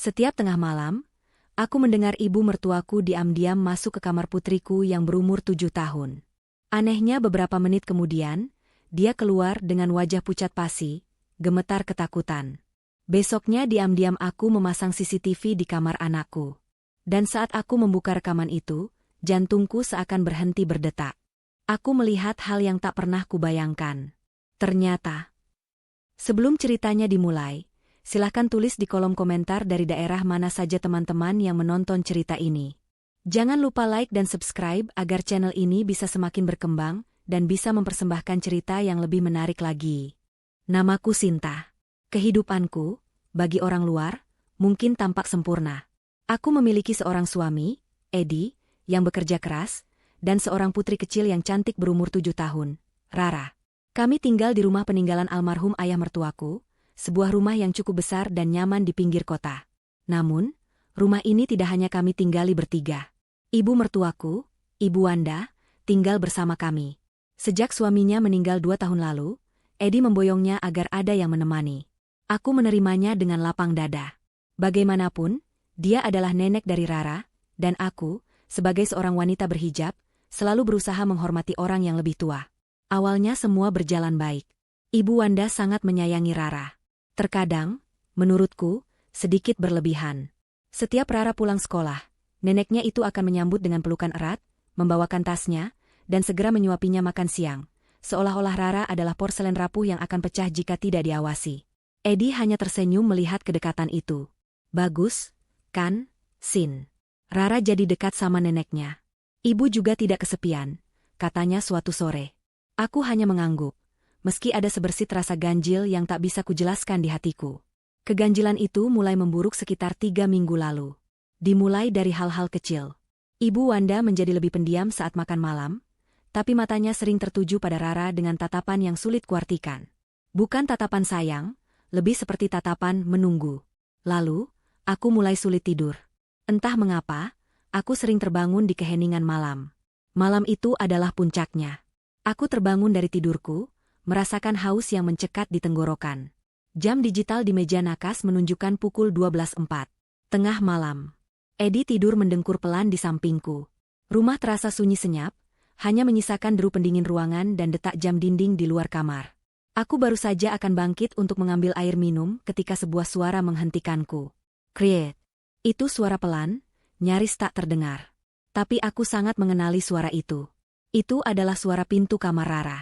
Setiap tengah malam, aku mendengar ibu mertuaku diam-diam masuk ke kamar putriku yang berumur 7 tahun. Anehnya beberapa menit kemudian, dia keluar dengan wajah pucat pasi, gemetar ketakutan. Besoknya diam-diam aku memasang CCTV di kamar anakku. Dan saat aku membuka rekaman itu, jantungku seakan berhenti berdetak. Aku melihat hal yang tak pernah kubayangkan. Ternyata, sebelum ceritanya dimulai, silahkan tulis di kolom komentar dari daerah mana saja teman-teman yang menonton cerita ini. Jangan lupa like dan subscribe agar channel ini bisa semakin berkembang dan bisa mempersembahkan cerita yang lebih menarik lagi. Namaku Sinta. Kehidupanku, bagi orang luar, mungkin tampak sempurna. Aku memiliki seorang suami, Edi, yang bekerja keras, dan seorang putri kecil yang cantik berumur 7 tahun, Rara. Kami tinggal di rumah peninggalan almarhum ayah mertuaku, sebuah rumah yang cukup besar dan nyaman di pinggir kota. Namun, rumah ini tidak hanya kami tinggali bertiga. Ibu mertuaku, Ibu Wanda, tinggal bersama kami. Sejak suaminya meninggal 2 tahun lalu, Edi memboyongnya agar ada yang menemani. Aku menerimanya dengan lapang dada. Bagaimanapun, dia adalah nenek dari Rara, dan aku, sebagai seorang wanita berhijab, selalu berusaha menghormati orang yang lebih tua. Awalnya semua berjalan baik. Ibu Wanda sangat menyayangi Rara. Terkadang, menurutku, sedikit berlebihan. Setiap Rara pulang sekolah, neneknya itu akan menyambut dengan pelukan erat, membawakan tasnya, dan segera menyuapinya makan siang, seolah-olah Rara adalah porselen rapuh yang akan pecah jika tidak diawasi. Edi hanya tersenyum melihat kedekatan itu. Bagus, kan, Sin? Rara jadi dekat sama neneknya. Ibu juga tidak kesepian, katanya suatu sore. Aku hanya mengangguk. Meski ada sebersit rasa ganjil yang tak bisa kujelaskan di hatiku. Keganjilan itu mulai memburuk sekitar 3 minggu lalu. Dimulai dari hal-hal kecil. Ibu Wanda menjadi lebih pendiam saat makan malam, tapi matanya sering tertuju pada Rara dengan tatapan yang sulit kuartikan. Bukan tatapan sayang, lebih seperti tatapan menunggu. Lalu, aku mulai sulit tidur. Entah mengapa, aku sering terbangun di keheningan malam. Malam itu adalah puncaknya. Aku terbangun dari tidurku, merasakan haus yang mencekat di tenggorokan. Jam digital di meja nakas menunjukkan pukul 12.04. Tengah malam. Edi tidur mendengkur pelan di sampingku. Rumah terasa sunyi senyap, hanya menyisakan deru pendingin ruangan dan detak jam dinding di luar kamar. Aku baru saja akan bangkit untuk mengambil air minum ketika sebuah suara menghentikanku. Kriet. Itu suara pelan, nyaris tak terdengar. Tapi aku sangat mengenali suara itu. Itu adalah suara pintu kamar Rara.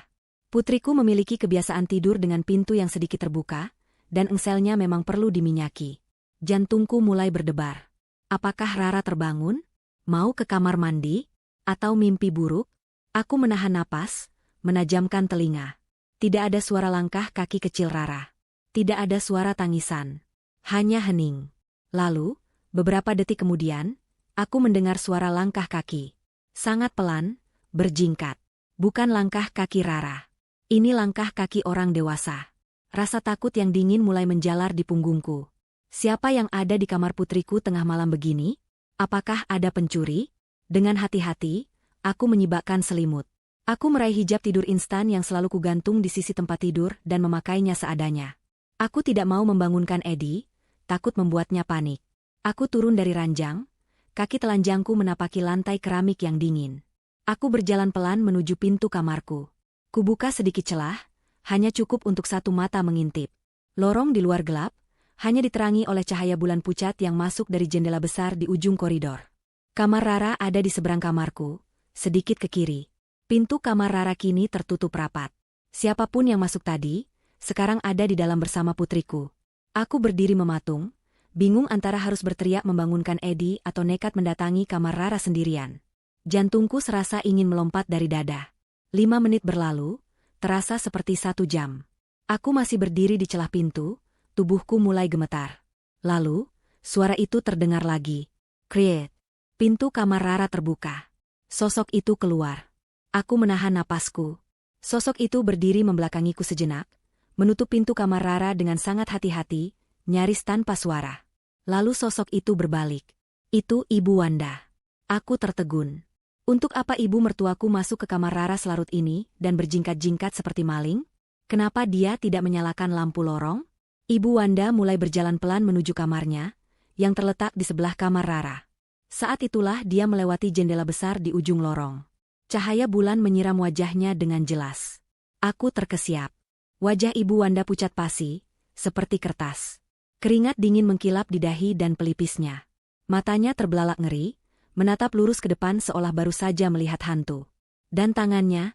Putriku memiliki kebiasaan tidur dengan pintu yang sedikit terbuka, dan engselnya memang perlu diminyaki. Jantungku mulai berdebar. Apakah Rara terbangun? Mau ke kamar mandi? Atau mimpi buruk? Aku menahan napas, menajamkan telinga. Tidak ada suara langkah kaki kecil Rara. Tidak ada suara tangisan. Hanya hening. Lalu, beberapa detik kemudian, aku mendengar suara langkah kaki. Sangat pelan, berjingkat. Bukan langkah kaki Rara. Ini langkah kaki orang dewasa. Rasa takut yang dingin mulai menjalar di punggungku. Siapa yang ada di kamar putriku tengah malam begini? Apakah ada pencuri? Dengan hati-hati, aku menyibakkan selimut. Aku meraih hijab tidur instan yang selalu kugantung di sisi tempat tidur dan memakainya seadanya. Aku tidak mau membangunkan Edi, takut membuatnya panik. Aku turun dari ranjang, kaki telanjangku menapaki lantai keramik yang dingin. Aku berjalan pelan menuju pintu kamarku. Kubuka sedikit celah, hanya cukup untuk satu mata mengintip. Lorong di luar gelap, hanya diterangi oleh cahaya bulan pucat yang masuk dari jendela besar di ujung koridor. Kamar Rara ada di seberang kamarku, sedikit ke kiri. Pintu kamar Rara kini tertutup rapat. Siapapun yang masuk tadi, sekarang ada di dalam bersama putriku. Aku berdiri mematung, bingung antara harus berteriak membangunkan Edi atau nekat mendatangi kamar Rara sendirian. Jantungku serasa ingin melompat dari dada. 5 menit berlalu, terasa seperti 1 jam. Aku masih berdiri di celah pintu, tubuhku mulai gemetar. Lalu, suara itu terdengar lagi. Kriet. Pintu kamar Rara terbuka. Sosok itu keluar. Aku menahan napasku. Sosok itu berdiri membelakangiku sejenak, menutup pintu kamar Rara dengan sangat hati-hati, nyaris tanpa suara. Lalu sosok itu berbalik. Itu Ibu Wanda. Aku tertegun. Untuk apa ibu mertuaku masuk ke kamar Rara selarut ini dan berjingkat-jingkat seperti maling? Kenapa dia tidak menyalakan lampu lorong? Ibu Wanda mulai berjalan pelan menuju kamarnya, yang terletak di sebelah kamar Rara. Saat itulah dia melewati jendela besar di ujung lorong. Cahaya bulan menyiram wajahnya dengan jelas. Aku terkesiap. Wajah Ibu Wanda pucat pasi, seperti kertas. Keringat dingin mengkilap di dahi dan pelipisnya. Matanya terbelalak ngeri, menatap lurus ke depan seolah baru saja melihat hantu. Dan tangannya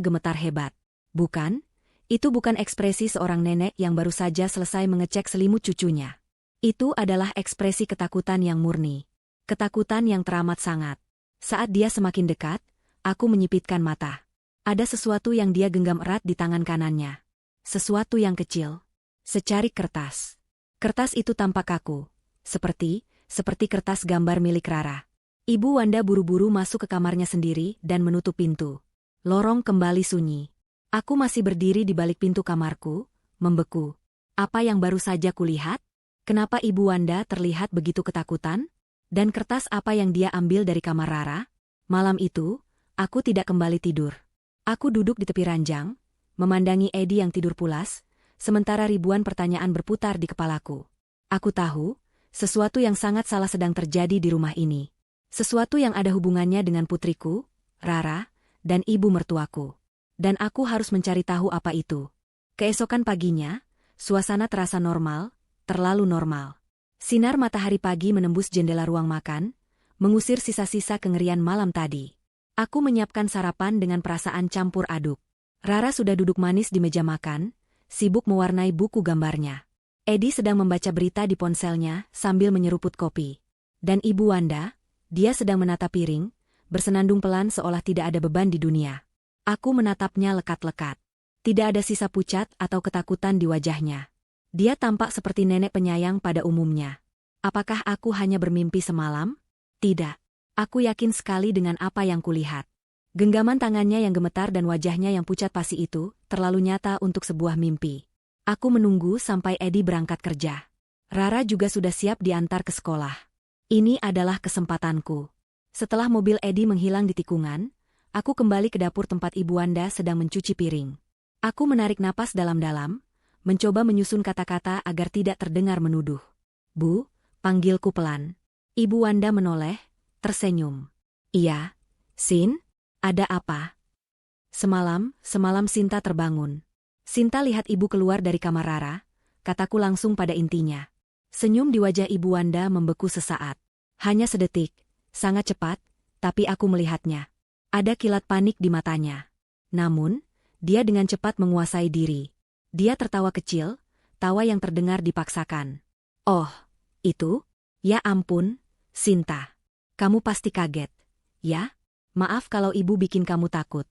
gemetar hebat. Bukan? Itu bukan ekspresi seorang nenek yang baru saja selesai mengecek selimut cucunya. Itu adalah ekspresi ketakutan yang murni. Ketakutan yang teramat sangat. Saat dia semakin dekat, aku menyipitkan mata. Ada sesuatu yang dia genggam erat di tangan kanannya. Sesuatu yang kecil. Secarik kertas. Kertas itu tampak kaku. Seperti kertas gambar milik Rara. Ibu Wanda buru-buru masuk ke kamarnya sendiri dan menutup pintu. Lorong kembali sunyi. Aku masih berdiri di balik pintu kamarku, membeku. Apa yang baru saja kulihat? Kenapa Ibu Wanda terlihat begitu ketakutan? Dan kertas apa yang dia ambil dari kamar Rara? Malam itu, aku tidak kembali tidur. Aku duduk di tepi ranjang, memandangi Edi yang tidur pulas, sementara ribuan pertanyaan berputar di kepalaku. Aku tahu, sesuatu yang sangat salah sedang terjadi di rumah ini. Sesuatu yang ada hubungannya dengan putriku, Rara, dan ibu mertuaku. Dan aku harus mencari tahu apa itu. Keesokan paginya, suasana terasa normal, terlalu normal. Sinar matahari pagi menembus jendela ruang makan, mengusir sisa-sisa kengerian malam tadi. Aku menyiapkan sarapan dengan perasaan campur aduk. Rara sudah duduk manis di meja makan, sibuk mewarnai buku gambarnya. Edi sedang membaca berita di ponselnya sambil menyeruput kopi. Dan Ibu Wanda, dia sedang menata piring, bersenandung pelan seolah tidak ada beban di dunia. Aku menatapnya lekat-lekat. Tidak ada sisa pucat atau ketakutan di wajahnya. Dia tampak seperti nenek penyayang pada umumnya. Apakah aku hanya bermimpi semalam? Tidak. Aku yakin sekali dengan apa yang kulihat. Genggaman tangannya yang gemetar dan wajahnya yang pucat pasi itu terlalu nyata untuk sebuah mimpi. Aku menunggu sampai Edi berangkat kerja. Rara juga sudah siap diantar ke sekolah. Ini adalah kesempatanku. Setelah mobil Edi menghilang di tikungan, aku kembali ke dapur tempat Ibu Wanda sedang mencuci piring. Aku menarik napas dalam-dalam, mencoba menyusun kata-kata agar tidak terdengar menuduh. Bu, panggilku pelan. Ibu Wanda menoleh, tersenyum. Iya, Sin, ada apa? Semalam Sinta terbangun. Sinta lihat ibu keluar dari kamar Rara, kataku langsung pada intinya. Senyum di wajah Ibu Wanda membeku sesaat. Hanya sedetik, sangat cepat, tapi aku melihatnya. Ada kilat panik di matanya. Namun, dia dengan cepat menguasai diri. Dia tertawa kecil, tawa yang terdengar dipaksakan. Oh, itu? Ya ampun, Sinta. Kamu pasti kaget. Ya? Maaf kalau ibu bikin kamu takut.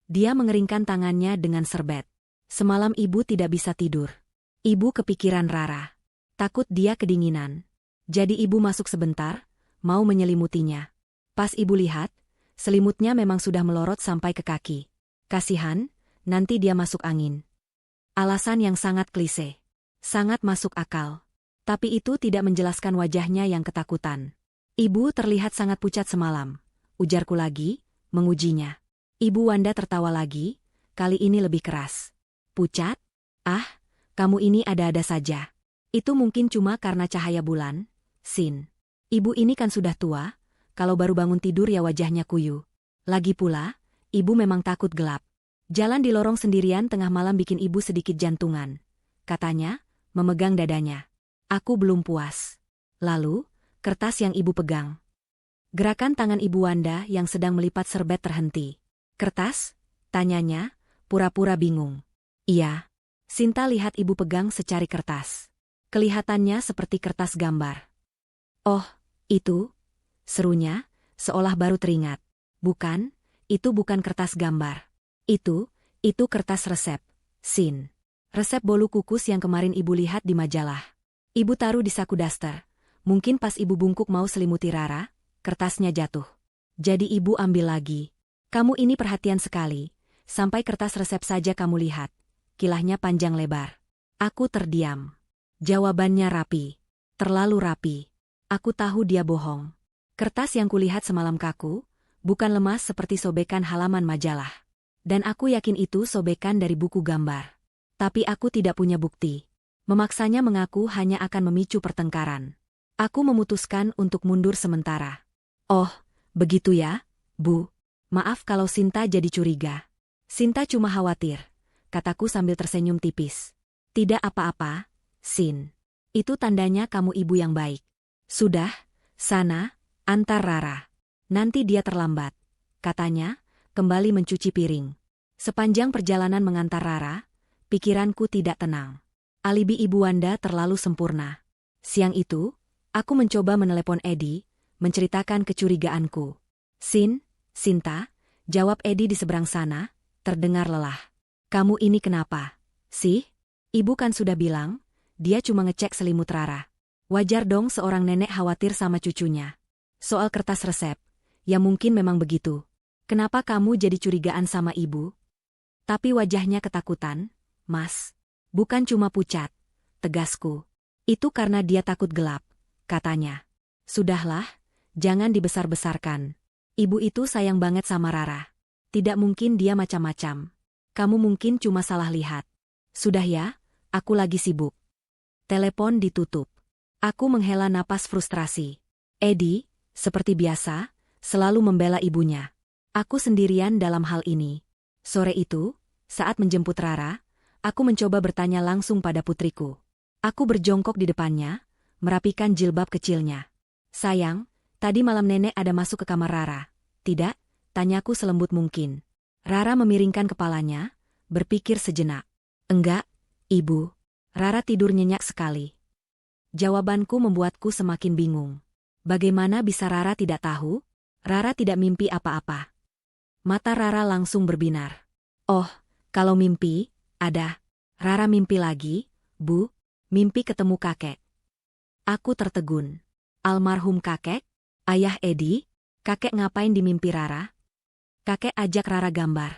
Dia mengeringkan tangannya dengan serbet. Semalam ibu tidak bisa tidur. Ibu kepikiran Rara. Takut dia kedinginan. Jadi ibu masuk sebentar, mau menyelimutinya. Pas ibu lihat, selimutnya memang sudah melorot sampai ke kaki. Kasihan, nanti dia masuk angin. Alasan yang sangat klise. Sangat masuk akal. Tapi itu tidak menjelaskan wajahnya yang ketakutan. Ibu terlihat sangat pucat semalam. Ujarku lagi, mengujinya. Ibu Wanda tertawa lagi, kali ini lebih keras. Pucat? Ah, kamu ini ada-ada saja. Itu mungkin cuma karena cahaya bulan, Sin. Ibu ini kan sudah tua, kalau baru bangun tidur ya wajahnya kuyu. Lagi pula, ibu memang takut gelap. Jalan di lorong sendirian tengah malam bikin ibu sedikit jantungan. Katanya, memegang dadanya. Aku belum puas. Lalu, kertas yang ibu pegang. Gerakan tangan Ibu Wanda yang sedang melipat serbet terhenti. Kertas? Tanyanya, pura-pura bingung. Iya. Sinta lihat ibu pegang secari kertas. Kelihatannya seperti kertas gambar. Oh, itu? Serunya, seolah baru teringat. Bukan, itu bukan kertas gambar. Itu kertas resep, Sin. Resep bolu kukus yang kemarin ibu lihat di majalah. Ibu taruh di saku daster. Mungkin pas ibu bungkuk mau selimuti Rara, kertasnya jatuh. Jadi ibu ambil lagi. Kamu ini perhatian sekali. Sampai kertas resep saja kamu lihat. Kilahnya panjang lebar. Aku terdiam. Jawabannya rapi. Terlalu rapi. Aku tahu dia bohong. Kertas yang kulihat semalam kaku, bukan lemas seperti sobekan halaman majalah. Dan aku yakin itu sobekan dari buku gambar. Tapi aku tidak punya bukti. Memaksanya mengaku hanya akan memicu pertengkaran. Aku memutuskan untuk mundur sementara. Oh, begitu ya, Bu. Maaf kalau Sinta jadi curiga. Sinta cuma khawatir, kataku sambil tersenyum tipis. Tidak apa-apa, Sin. Itu tandanya kamu ibu yang baik. Sudah, sana, antar Rara. Nanti dia terlambat, katanya, kembali mencuci piring. Sepanjang perjalanan mengantar Rara, pikiranku tidak tenang. Alibi Ibu Wanda terlalu sempurna. Siang itu, aku mencoba menelepon Edi, menceritakan kecurigaanku. Sinta, jawab Edi di seberang sana, terdengar lelah. Kamu ini kenapa, sih? Ibu kan sudah bilang, dia cuma ngecek selimut Rara. Wajar dong seorang nenek khawatir sama cucunya. Soal kertas resep, ya mungkin memang begitu. Kenapa kamu jadi curigaan sama ibu? Tapi wajahnya ketakutan, Mas. Bukan cuma pucat, tegasku. Itu karena dia takut gelap, katanya. Sudahlah, jangan dibesar-besarkan. Ibu itu sayang banget sama Rara. Tidak mungkin dia macam-macam. Kamu mungkin cuma salah lihat. Sudah ya, aku lagi sibuk. Telepon ditutup. Aku menghela napas frustrasi. Edi, seperti biasa, selalu membela ibunya. Aku sendirian dalam hal ini. Sore itu, saat menjemput Rara, aku mencoba bertanya langsung pada putriku. Aku berjongkok di depannya, merapikan jilbab kecilnya. Sayang, tadi malam nenek ada masuk ke kamar Rara. Tidak, tanyaku selembut mungkin. Rara memiringkan kepalanya, berpikir sejenak. Enggak, Ibu. Rara tidur nyenyak sekali. Jawabanku membuatku semakin bingung. Bagaimana bisa Rara tidak tahu? Rara tidak mimpi apa-apa. Mata Rara langsung berbinar. Oh, kalau mimpi, ada. Rara mimpi lagi, Bu. Mimpi ketemu kakek. Aku tertegun. Almarhum kakek? Ayah Edi? Kakek ngapain di mimpi Rara? Kakek ajak Rara gambar.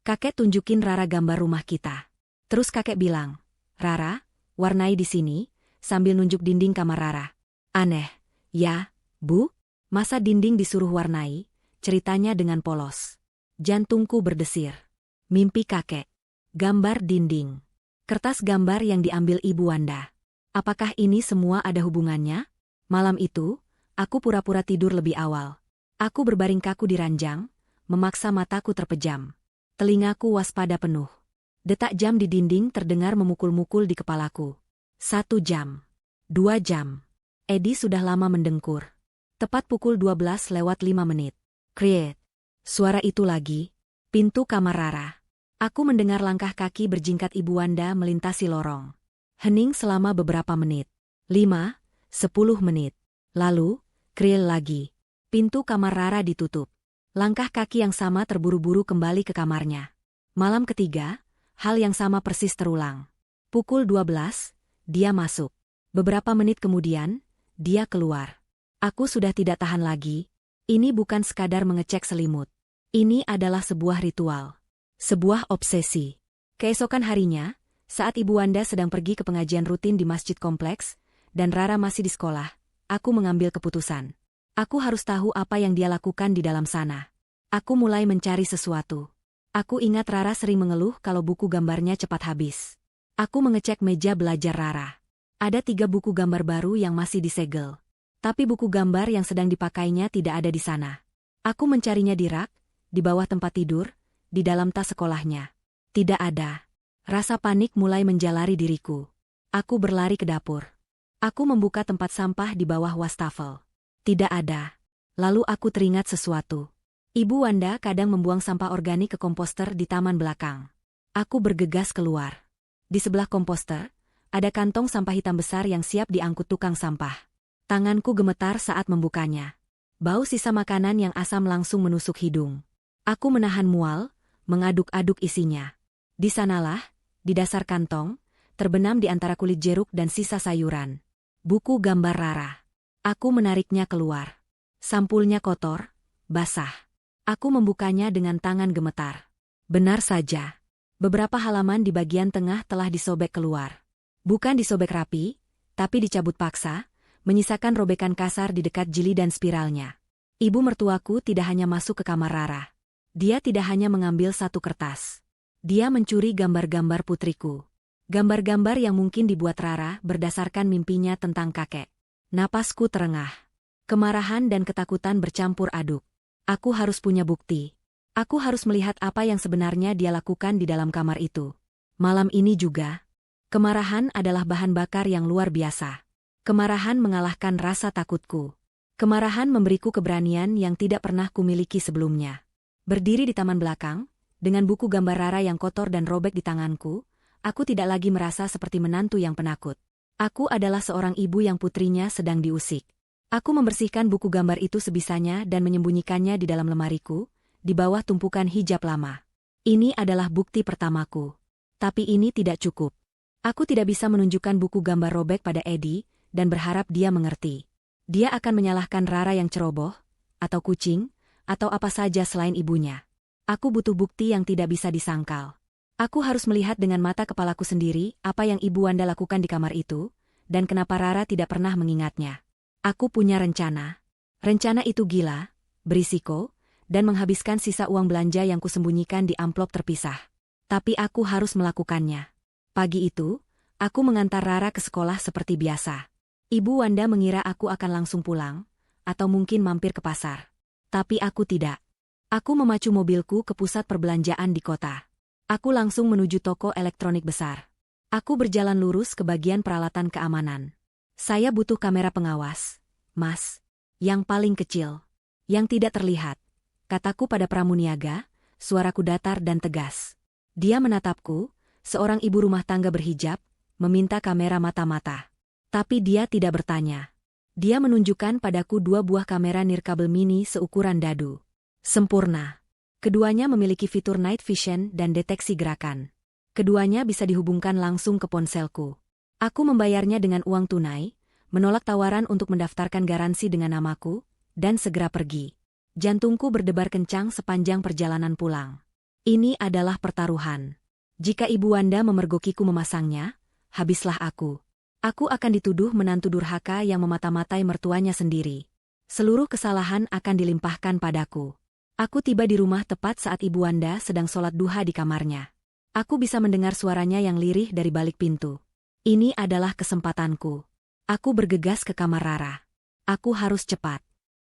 Kakek tunjukin Rara gambar rumah kita. Terus kakek bilang, Rara, warnai di sini, sambil nunjuk dinding kamar Rara. Aneh, ya, Bu? Masa dinding disuruh warnai? Ceritanya dengan polos. Jantungku berdesir. Mimpi kakek. Gambar dinding. Kertas gambar yang diambil Ibu Wanda. Apakah ini semua ada hubungannya? Malam itu, aku pura-pura tidur lebih awal. Aku berbaring kaku di ranjang, memaksa mataku terpejam. Telingaku waspada penuh. Detak jam di dinding terdengar memukul-mukul di kepalaku. 1 jam. 2 jam. Edi sudah lama mendengkur. Tepat pukul 12:05. Kriet. Suara itu lagi. Pintu kamar Rara. Aku mendengar langkah kaki berjingkat Ibu Wanda melintasi lorong. Hening selama beberapa menit. 5, 10 menit. Lalu, kriel lagi. Pintu kamar Rara ditutup. Langkah kaki yang sama terburu-buru kembali ke kamarnya. Malam ketiga, hal yang sama persis terulang. Pukul 12, dia masuk. Beberapa menit kemudian, dia keluar. Aku sudah tidak tahan lagi. Ini bukan sekadar mengecek selimut. Ini adalah sebuah ritual. Sebuah obsesi. Keesokan harinya, saat Ibu Wanda sedang pergi ke pengajian rutin di masjid kompleks, dan Rara masih di sekolah, aku mengambil keputusan. Aku harus tahu apa yang dia lakukan di dalam sana. Aku mulai mencari sesuatu. Aku ingat Rara sering mengeluh kalau buku gambarnya cepat habis. Aku mengecek meja belajar Rara. Ada 3 buku gambar baru yang masih disegel. Tapi buku gambar yang sedang dipakainya tidak ada di sana. Aku mencarinya di rak, di bawah tempat tidur, di dalam tas sekolahnya. Tidak ada. Rasa panik mulai menjalari diriku. Aku berlari ke dapur. Aku membuka tempat sampah di bawah wastafel. Tidak ada. Lalu aku teringat sesuatu. Ibu Wanda kadang membuang sampah organik ke komposter di taman belakang. Aku bergegas keluar. Di sebelah komposter, ada kantong sampah hitam besar yang siap diangkut tukang sampah. Tanganku gemetar saat membukanya. Bau sisa makanan yang asam langsung menusuk hidung. Aku menahan mual, mengaduk-aduk isinya. Di sanalah, di dasar kantong, terbenam di antara kulit jeruk dan sisa sayuran. Buku gambar Rara. Aku menariknya keluar. Sampulnya kotor, basah. Aku membukanya dengan tangan gemetar. Benar saja. Beberapa halaman di bagian tengah telah disobek keluar. Bukan disobek rapi, tapi dicabut paksa, menyisakan robekan kasar di dekat jili dan spiralnya. Ibu mertuaku tidak hanya masuk ke kamar Rara. Dia tidak hanya mengambil satu kertas. Dia mencuri gambar-gambar putriku. Gambar-gambar yang mungkin dibuat Rara berdasarkan mimpinya tentang kakek. Napasku terengah. Kemarahan dan ketakutan bercampur aduk. Aku harus punya bukti. Aku harus melihat apa yang sebenarnya dia lakukan di dalam kamar itu. Malam ini juga. Kemarahan adalah bahan bakar yang luar biasa. Kemarahan mengalahkan rasa takutku. Kemarahan memberiku keberanian yang tidak pernah kumiliki sebelumnya. Berdiri di taman belakang, dengan buku gambar Rara yang kotor dan robek di tanganku, aku tidak lagi merasa seperti menantu yang penakut. Aku adalah seorang ibu yang putrinya sedang diusik. Aku membersihkan buku gambar itu sebisanya dan menyembunyikannya di dalam lemariku, di bawah tumpukan hijab lama. Ini adalah bukti pertamaku. Tapi ini tidak cukup. Aku tidak bisa menunjukkan buku gambar robek pada Eddie, dan berharap dia mengerti. Dia akan menyalahkan Rara yang ceroboh, atau kucing, atau apa saja selain ibunya. Aku butuh bukti yang tidak bisa disangkal. Aku harus melihat dengan mata kepalaku sendiri apa yang Ibu Wanda lakukan di kamar itu, dan kenapa Rara tidak pernah mengingatnya. Aku punya rencana. Rencana itu gila, berisiko, dan menghabiskan sisa uang belanja yang kusembunyikan di amplop terpisah. Tapi aku harus melakukannya. Pagi itu, aku mengantar Rara ke sekolah seperti biasa. Ibu Wanda mengira aku akan langsung pulang, atau mungkin mampir ke pasar. Tapi aku tidak. Aku memacu mobilku ke pusat perbelanjaan di kota. Aku langsung menuju toko elektronik besar. Aku berjalan lurus ke bagian peralatan keamanan. Saya butuh kamera pengawas, Mas. Yang paling kecil. Yang tidak terlihat. Kataku pada pramuniaga, suaraku datar dan tegas. Dia menatapku, seorang ibu rumah tangga berhijab, meminta kamera mata-mata. Tapi dia tidak bertanya. Dia menunjukkan padaku 2 buah kamera nirkabel mini seukuran dadu. Sempurna. Keduanya memiliki fitur night vision dan deteksi gerakan. Keduanya bisa dihubungkan langsung ke ponselku. Aku membayarnya dengan uang tunai, menolak tawaran untuk mendaftarkan garansi dengan namaku, dan segera pergi. Jantungku berdebar kencang sepanjang perjalanan pulang. Ini adalah pertaruhan. Jika Ibu Wanda memergokiku memasangnya, habislah aku. Aku akan dituduh menantu durhaka yang memata-matai mertuanya sendiri. Seluruh kesalahan akan dilimpahkan padaku. Aku tiba di rumah tepat saat Ibu Wanda sedang sholat duha di kamarnya. Aku bisa mendengar suaranya yang lirih dari balik pintu. Ini adalah kesempatanku. Aku bergegas ke kamar Rara. Aku harus cepat.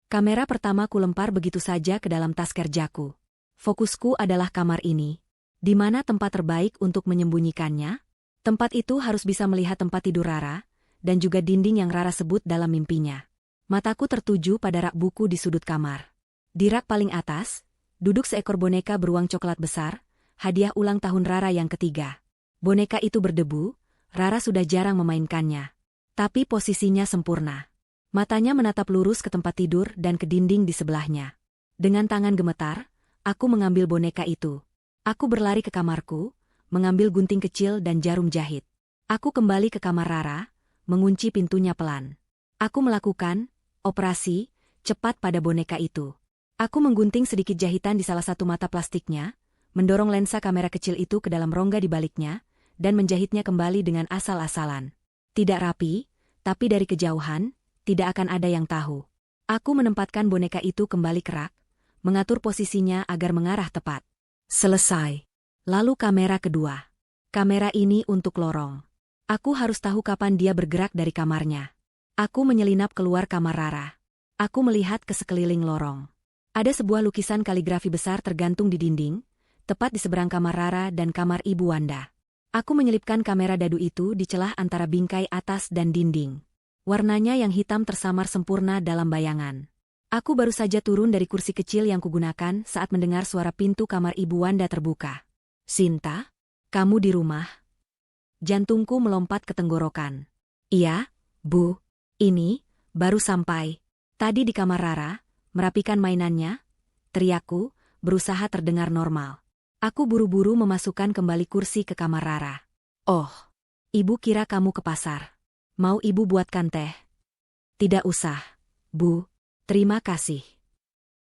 Kamera pertama ku lempar begitu saja ke dalam tas kerjaku. Fokusku adalah kamar ini. Di mana tempat terbaik untuk menyembunyikannya? Tempat itu harus bisa melihat tempat tidur Rara, dan juga dinding yang Rara sebut dalam mimpinya. Mataku tertuju pada rak buku di sudut kamar. Di rak paling atas, duduk seekor boneka beruang coklat besar, hadiah ulang tahun Rara yang ketiga. Boneka itu berdebu, Rara sudah jarang memainkannya. Tapi posisinya sempurna. Matanya menatap lurus ke tempat tidur dan ke dinding di sebelahnya. Dengan tangan gemetar, aku mengambil boneka itu. Aku berlari ke kamarku, mengambil gunting kecil dan jarum jahit. Aku kembali ke kamar Rara, mengunci pintunya pelan. Aku melakukan operasi cepat pada boneka itu. Aku menggunting sedikit jahitan di salah satu mata plastiknya, mendorong lensa kamera kecil itu ke dalam rongga di baliknya, dan menjahitnya kembali dengan asal-asalan. Tidak rapi, tapi dari kejauhan, tidak akan ada yang tahu. Aku menempatkan boneka itu kembali ke rak, mengatur posisinya agar mengarah tepat. Selesai. Lalu kamera kedua. Kamera ini untuk lorong. Aku harus tahu kapan dia bergerak dari kamarnya. Aku menyelinap keluar kamar Rara. Aku melihat ke sekeliling lorong. Ada sebuah lukisan kaligrafi besar tergantung di dinding, tepat di seberang kamar Rara dan kamar Ibu Wanda. Aku menyelipkan kamera dadu itu di celah antara bingkai atas dan dinding. Warnanya yang hitam tersamar sempurna dalam bayangan. Aku baru saja turun dari kursi kecil yang kugunakan saat mendengar suara pintu kamar Ibu Wanda terbuka. Sinta, kamu di rumah? Jantungku melompat ke tenggorokan. Iya, Bu. Ini, baru sampai. Tadi di kamar Rara, merapikan mainannya, teriakku, berusaha terdengar normal. Aku buru-buru memasukkan kembali kursi ke kamar Rara. Oh, Ibu kira kamu ke pasar. Mau Ibu buatkan teh? Tidak usah, Bu. Terima kasih.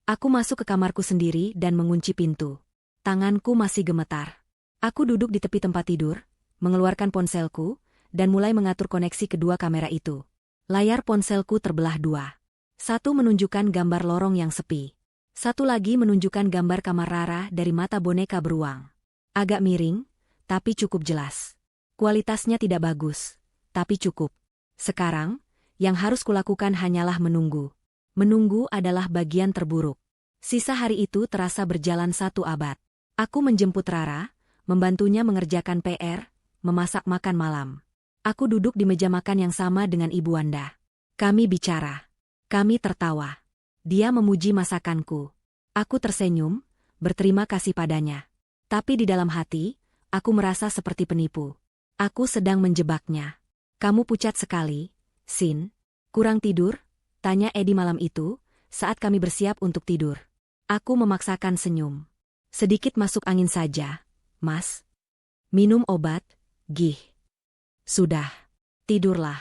Aku masuk ke kamarku sendiri dan mengunci pintu. Tanganku masih gemetar. Aku duduk di tepi tempat tidur, mengeluarkan ponselku, dan mulai mengatur koneksi kedua kamera itu. Layar ponselku terbelah 2. Satu menunjukkan gambar lorong yang sepi. Satu lagi menunjukkan gambar kamar Rara dari mata boneka beruang. Agak miring, tapi cukup jelas. Kualitasnya tidak bagus, tapi cukup. Sekarang, Yang harus kulakukan hanyalah menunggu. Menunggu adalah bagian terburuk. Sisa hari itu terasa berjalan 1 abad. Aku menjemput Rara, membantunya mengerjakan PR, memasak makan malam. Aku duduk di meja makan yang sama dengan Ibu Wanda. Kami bicara. Kami tertawa. Dia memuji masakanku. Aku tersenyum, berterima kasih padanya. Tapi di dalam hati, aku merasa seperti penipu. Aku sedang menjebaknya. Kamu pucat sekali, Sin. Kurang tidur? Tanya Edi malam itu, saat kami bersiap untuk tidur. Aku memaksakan senyum. Sedikit masuk angin saja, Mas. Minum obat, Gih. Sudah. Tidurlah.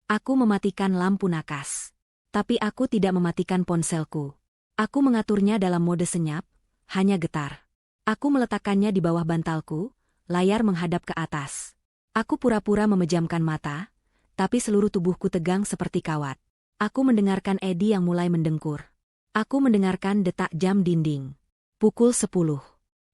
Aku mematikan lampu nakas. Tapi aku tidak mematikan ponselku. Aku mengaturnya dalam mode senyap, hanya getar. Aku meletakkannya di bawah bantalku, layar menghadap ke atas. Aku pura-pura memejamkan mata, tapi seluruh tubuhku tegang seperti kawat. Aku mendengarkan Edi yang mulai mendengkur. Aku mendengarkan detak jam dinding. Pukul 10.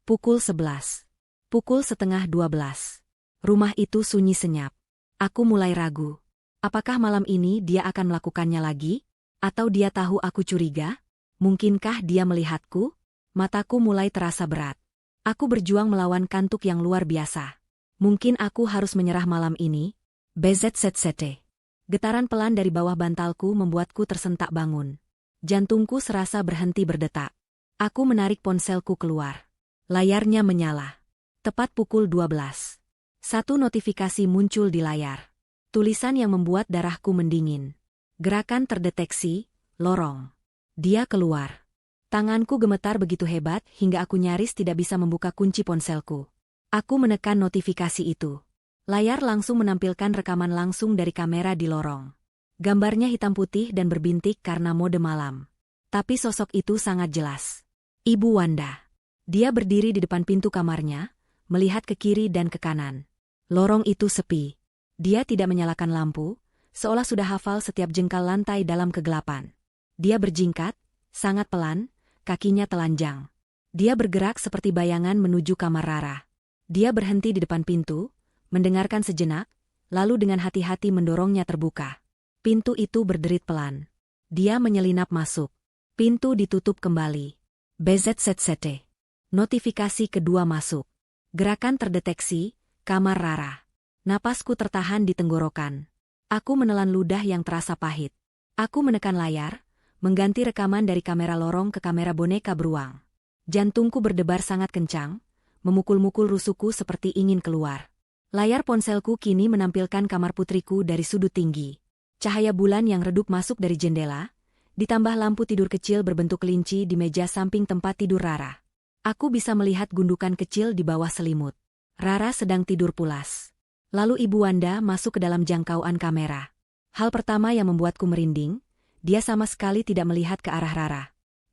Pukul 11. Pukul setengah 12. Rumah itu sunyi senyap. Aku mulai ragu. Apakah malam ini dia akan melakukannya lagi? Atau dia tahu aku curiga? Mungkinkah dia melihatku? Mataku mulai terasa berat. Aku berjuang melawan kantuk yang luar biasa. Mungkin aku harus menyerah malam ini. BZZZT. Getaran pelan dari bawah bantalku membuatku tersentak bangun. Jantungku serasa berhenti berdetak. Aku menarik ponselku keluar. Layarnya menyala. Tepat pukul 12. Satu notifikasi muncul di layar. Tulisan yang membuat darahku mendingin. Gerakan terdeteksi, lorong. Dia keluar. Tanganku gemetar begitu hebat hingga aku nyaris tidak bisa membuka kunci ponselku. Aku menekan notifikasi itu. Layar langsung menampilkan rekaman langsung dari kamera di lorong. Gambarnya hitam putih dan berbintik karena mode malam. Tapi sosok itu sangat jelas. Ibu Wanda. Dia berdiri di depan pintu kamarnya, melihat ke kiri dan ke kanan. Lorong itu sepi. Dia tidak menyalakan lampu, seolah sudah hafal setiap jengkal lantai dalam kegelapan. Dia berjingkat, sangat pelan, kakinya telanjang. Dia bergerak seperti bayangan menuju kamar Rara. Dia berhenti di depan pintu, mendengarkan sejenak, lalu dengan hati-hati mendorongnya terbuka. Pintu itu berderit pelan. Dia menyelinap masuk. Pintu ditutup kembali. BZZZT. Notifikasi kedua masuk. Gerakan terdeteksi, kamar Rara. Napasku tertahan di tenggorokan. Aku menelan ludah yang terasa pahit. Aku menekan layar, mengganti rekaman dari kamera lorong ke kamera boneka beruang. Jantungku berdebar sangat kencang, memukul-mukul rusukku seperti ingin keluar. Layar ponselku kini menampilkan kamar putriku dari sudut tinggi. Cahaya bulan yang redup masuk dari jendela, ditambah lampu tidur kecil berbentuk kelinci di meja samping tempat tidur Rara. Aku bisa melihat gundukan kecil di bawah selimut. Rara sedang tidur pulas. Lalu Ibu Wanda masuk ke dalam jangkauan kamera. Hal pertama yang membuatku merinding, dia sama sekali tidak melihat ke arah Rara.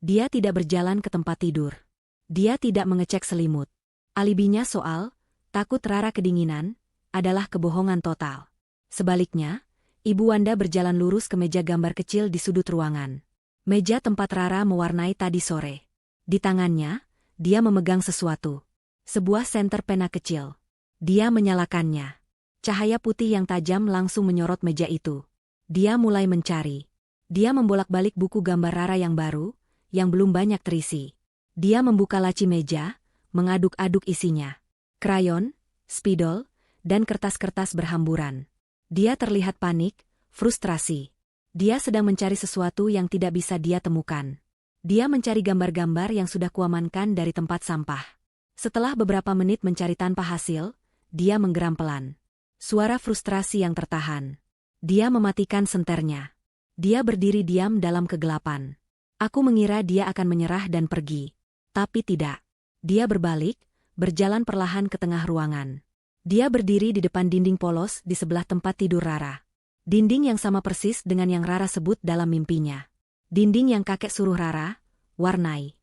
Dia tidak berjalan ke tempat tidur. Dia tidak mengecek selimut. Alibinya soal takut Rara kedinginan adalah kebohongan total. Sebaliknya, Ibu Wanda berjalan lurus ke meja gambar kecil di sudut ruangan. Meja tempat Rara mewarnai tadi sore. Di tangannya, dia memegang sesuatu. Sebuah senter pena kecil. Dia menyalakannya. Cahaya putih yang tajam langsung menyorot meja itu. Dia mulai mencari. Dia membolak-balik buku gambar Rara yang baru, yang belum banyak terisi. Dia membuka laci meja, mengaduk-aduk isinya. Krayon, spidol, dan kertas-kertas berhamburan. Dia terlihat panik, frustrasi. Dia sedang mencari sesuatu yang tidak bisa dia temukan. Dia mencari gambar-gambar yang sudah kuamankan dari tempat sampah. Setelah beberapa menit mencari tanpa hasil, dia menggeram pelan. Suara frustrasi yang tertahan. Dia mematikan senternya. Dia berdiri diam dalam kegelapan. Aku mengira dia akan menyerah dan pergi. Tapi tidak. Dia berbalik, berjalan perlahan ke tengah ruangan. Dia berdiri di depan dinding polos di sebelah tempat tidur Rara. Dinding yang sama persis dengan yang Rara sebut dalam mimpinya. Dinding yang kakek suruh Rara, warnai.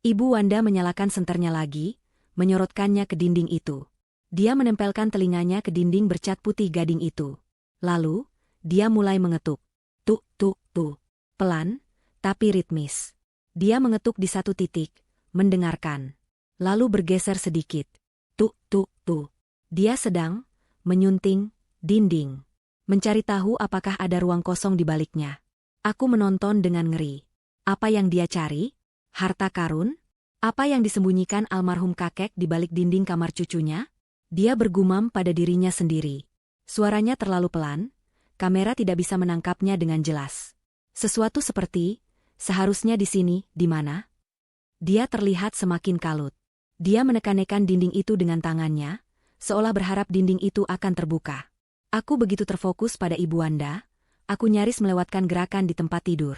Ibu Wanda menyalakan senternya lagi, menyorotkannya ke dinding itu. Dia menempelkan telinganya ke dinding bercat putih gading itu. Lalu, dia mulai mengetuk. Tuk, tuk, tuk. Pelan, tapi ritmis. Dia mengetuk di satu titik, mendengarkan. Lalu bergeser sedikit. Tuk, tuk, tuk. Dia sedang menyunting dinding. mencari tahu apakah ada ruang kosong di baliknya. Aku menonton dengan ngeri. Apa yang dia cari? Harta karun? Apa yang disembunyikan almarhum kakek di balik dinding kamar cucunya? Dia bergumam pada dirinya sendiri. Suaranya terlalu pelan, kamera tidak bisa menangkapnya dengan jelas. Sesuatu seperti, seharusnya di sini, di mana? Dia terlihat semakin kalut. Dia menekan-nekan dinding itu dengan tangannya, seolah berharap dinding itu akan terbuka. Aku begitu terfokus pada Ibu Wanda, aku nyaris melewatkan gerakan di tempat tidur.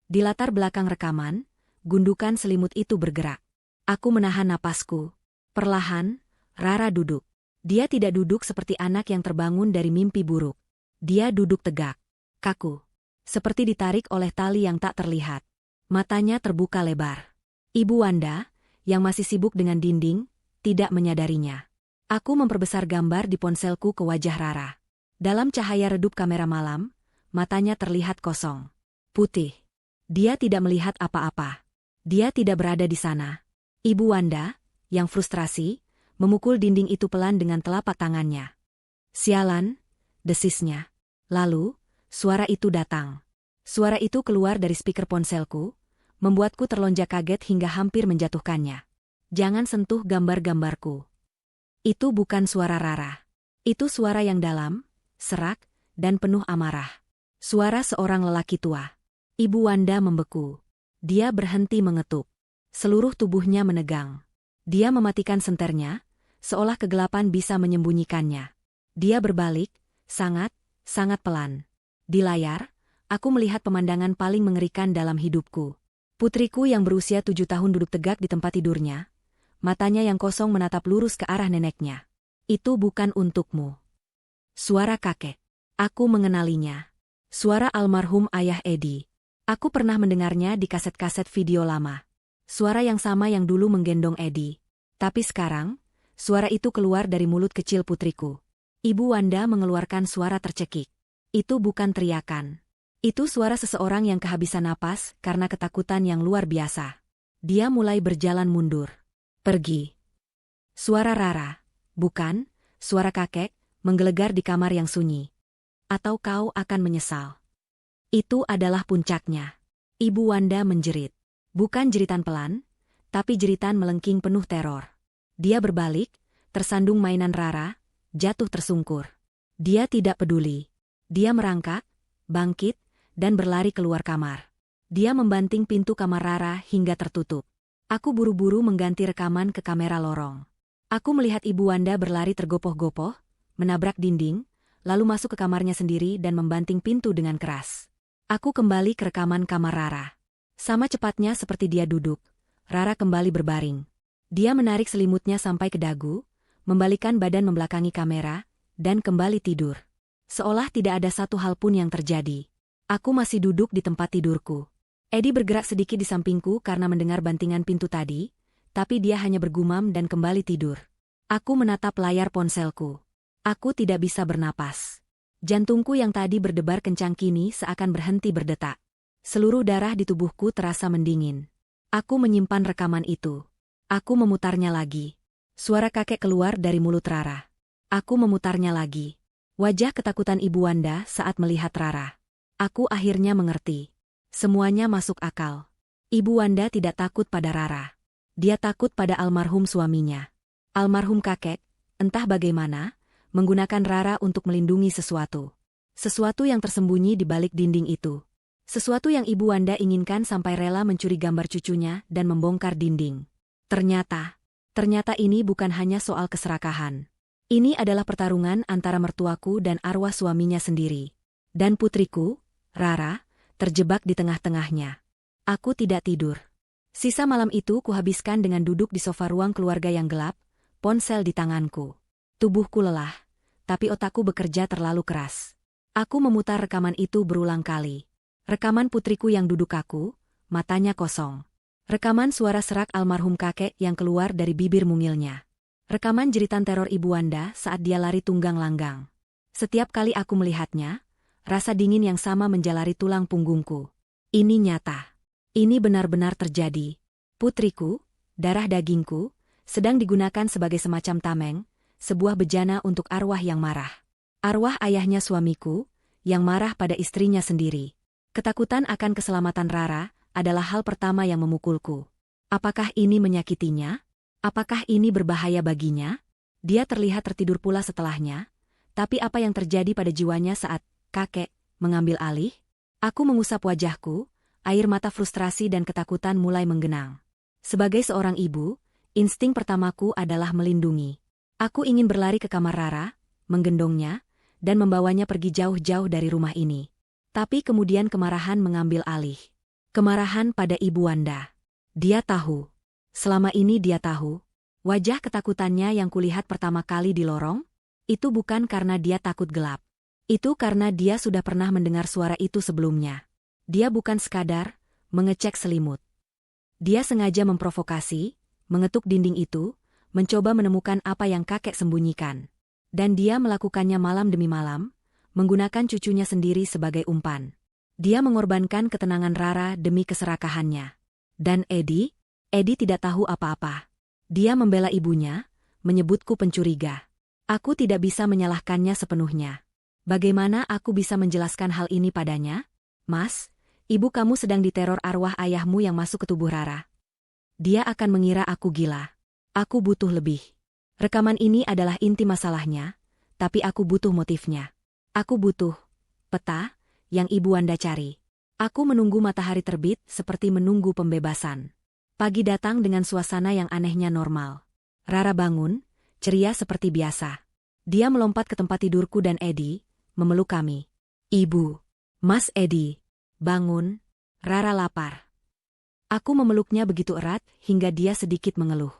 Di latar belakang rekaman, gundukan selimut itu bergerak. Aku menahan napasku. Perlahan, Rara duduk. Dia tidak duduk seperti anak yang terbangun dari mimpi buruk. Dia duduk tegak, kaku, seperti ditarik oleh tali yang tak terlihat. Matanya terbuka lebar. Ibu Wanda, yang masih sibuk dengan dinding, tidak menyadarinya. Aku memperbesar gambar di ponselku ke wajah Rara. Dalam cahaya redup kamera malam, matanya terlihat kosong. Putih. Dia tidak melihat apa-apa. Dia tidak berada di sana. Ibu Wanda, yang frustrasi, memukul dinding itu pelan dengan telapak tangannya. Sialan, desisnya. Lalu, suara itu datang. Suara itu keluar dari speaker ponselku, membuatku terlonjak kaget hingga hampir menjatuhkannya. Jangan sentuh gambar-gambarku. Itu bukan suara Rara. Itu suara yang dalam, serak, dan penuh amarah. Suara seorang lelaki tua. Ibu Wanda membeku. Dia berhenti mengetuk. Seluruh tubuhnya menegang. Dia mematikan senternya, seolah kegelapan bisa menyembunyikannya. Dia berbalik, sangat pelan. Di layar, aku melihat pemandangan paling mengerikan dalam hidupku. Putriku yang berusia 7 tahun duduk tegak di tempat tidurnya, matanya yang kosong menatap lurus ke arah neneknya. Itu bukan untukmu. Suara kakek. Aku mengenalinya. Suara almarhum ayah Edi. Aku pernah mendengarnya di kaset-kaset video lama. Suara yang sama yang dulu menggendong Edi. Tapi sekarang, suara itu keluar dari mulut kecil putriku. Ibu Wanda mengeluarkan suara tercekik. Itu bukan teriakan. Itu suara seseorang yang kehabisan napas karena ketakutan yang luar biasa. Dia mulai berjalan mundur. Pergi. Suara Rara, bukan, suara kakek, menggelegar di kamar yang sunyi. Atau kau akan menyesal. Itu adalah puncaknya. Ibu Wanda menjerit. Bukan jeritan pelan, tapi jeritan melengking penuh teror. Dia berbalik, tersandung mainan Rara, jatuh tersungkur. Dia tidak peduli. Dia merangkak, bangkit, dan berlari keluar kamar. Dia membanting pintu kamar Rara hingga tertutup. Aku buru-buru mengganti rekaman ke kamera lorong. Aku melihat Ibu Wanda berlari tergopoh-gopoh, menabrak dinding, lalu masuk ke kamarnya sendiri dan membanting pintu dengan keras. Aku kembali ke rekaman kamar Rara. Sama cepatnya seperti dia duduk, Rara kembali berbaring. Dia menarik selimutnya sampai ke dagu, membalikan badan membelakangi kamera, dan kembali tidur. Seolah tidak ada satu hal pun yang terjadi. Aku masih duduk di tempat tidurku. Edi bergerak sedikit di sampingku karena mendengar bantingan pintu tadi, tapi dia hanya bergumam dan kembali tidur. Aku menatap layar ponselku. Aku tidak bisa bernapas. Jantungku yang tadi berdebar kencang kini seakan berhenti berdetak. Seluruh darah di tubuhku terasa mendingin. Aku menyimpan rekaman itu. Aku memutarnya lagi. Suara kakek keluar dari mulut Rara. Aku memutarnya lagi. Wajah ketakutan Ibu Wanda saat melihat Rara. Aku akhirnya mengerti. Semuanya masuk akal. Ibu Wanda tidak takut pada Rara. Dia takut pada almarhum suaminya. Almarhum kakek, entah bagaimana, menggunakan Rara untuk melindungi sesuatu. Sesuatu yang tersembunyi di balik dinding itu. Sesuatu yang Ibu Wanda inginkan sampai rela mencuri gambar cucunya dan membongkar dinding. Ternyata ini bukan hanya soal keserakahan. Ini adalah pertarungan antara mertuaku dan arwah suaminya sendiri. Dan putriku, Rara, terjebak di tengah-tengahnya. Aku tidak tidur. Sisa malam itu kuhabiskan dengan duduk di sofa ruang keluarga yang gelap, ponsel di tanganku. Tubuhku lelah, tapi otakku bekerja terlalu keras. Aku memutar rekaman itu berulang kali. Rekaman putriku yang duduk kaku, matanya kosong. Rekaman suara serak almarhum kakek yang keluar dari bibir mungilnya. Rekaman jeritan teror Ibu Wanda saat dia lari tunggang langgang. Setiap kali aku melihatnya, rasa dingin yang sama menjalari tulang punggungku. Ini nyata. Ini benar-benar terjadi. Putriku, darah dagingku, sedang digunakan sebagai semacam tameng, sebuah bejana untuk arwah yang marah. Arwah ayahnya suamiku, yang marah pada istrinya sendiri. Ketakutan akan keselamatan Rara adalah hal pertama yang memukulku. Apakah ini menyakitinya? Apakah ini berbahaya baginya? Dia terlihat tertidur pula setelahnya, tapi apa yang terjadi pada jiwanya saat kakek mengambil alih? Aku mengusap wajahku, air mata frustrasi dan ketakutan mulai menggenang. Sebagai seorang ibu, insting pertamaku adalah melindungi. Aku ingin berlari ke kamar Rara, menggendongnya, dan membawanya pergi jauh-jauh dari rumah ini. Tapi kemudian kemarahan mengambil alih. Kemarahan pada Ibu Wanda. Dia tahu. Selama ini dia tahu. Wajah ketakutannya yang kulihat pertama kali di lorong, itu bukan karena dia takut gelap. Itu karena dia sudah pernah mendengar suara itu sebelumnya. Dia bukan sekadar mengecek selimut. Dia sengaja memprovokasi, mengetuk dinding itu, mencoba menemukan apa yang kakek sembunyikan. Dan dia melakukannya malam demi malam, menggunakan cucunya sendiri sebagai umpan. Dia mengorbankan ketenangan Rara demi keserakahannya. Dan Eddie tidak tahu apa-apa. Dia membela ibunya, menyebutku pencuriga. Aku tidak bisa menyalahkannya sepenuhnya. Bagaimana aku bisa menjelaskan hal ini padanya? Mas, ibu kamu sedang diteror arwah ayahmu yang masuk ke tubuh Rara. Dia akan mengira aku gila. Aku butuh lebih. Rekaman ini adalah inti masalahnya, tapi aku butuh motifnya. Aku butuh peta yang Ibu Wanda cari. Aku menunggu matahari terbit seperti menunggu pembebasan. Pagi datang dengan suasana yang anehnya normal. Rara bangun, ceria seperti biasa. Dia melompat ke tempat tidurku dan Eddie, memeluk kami. Ibu, Mas Eddie, bangun, Rara lapar. Aku memeluknya begitu erat hingga dia sedikit mengeluh.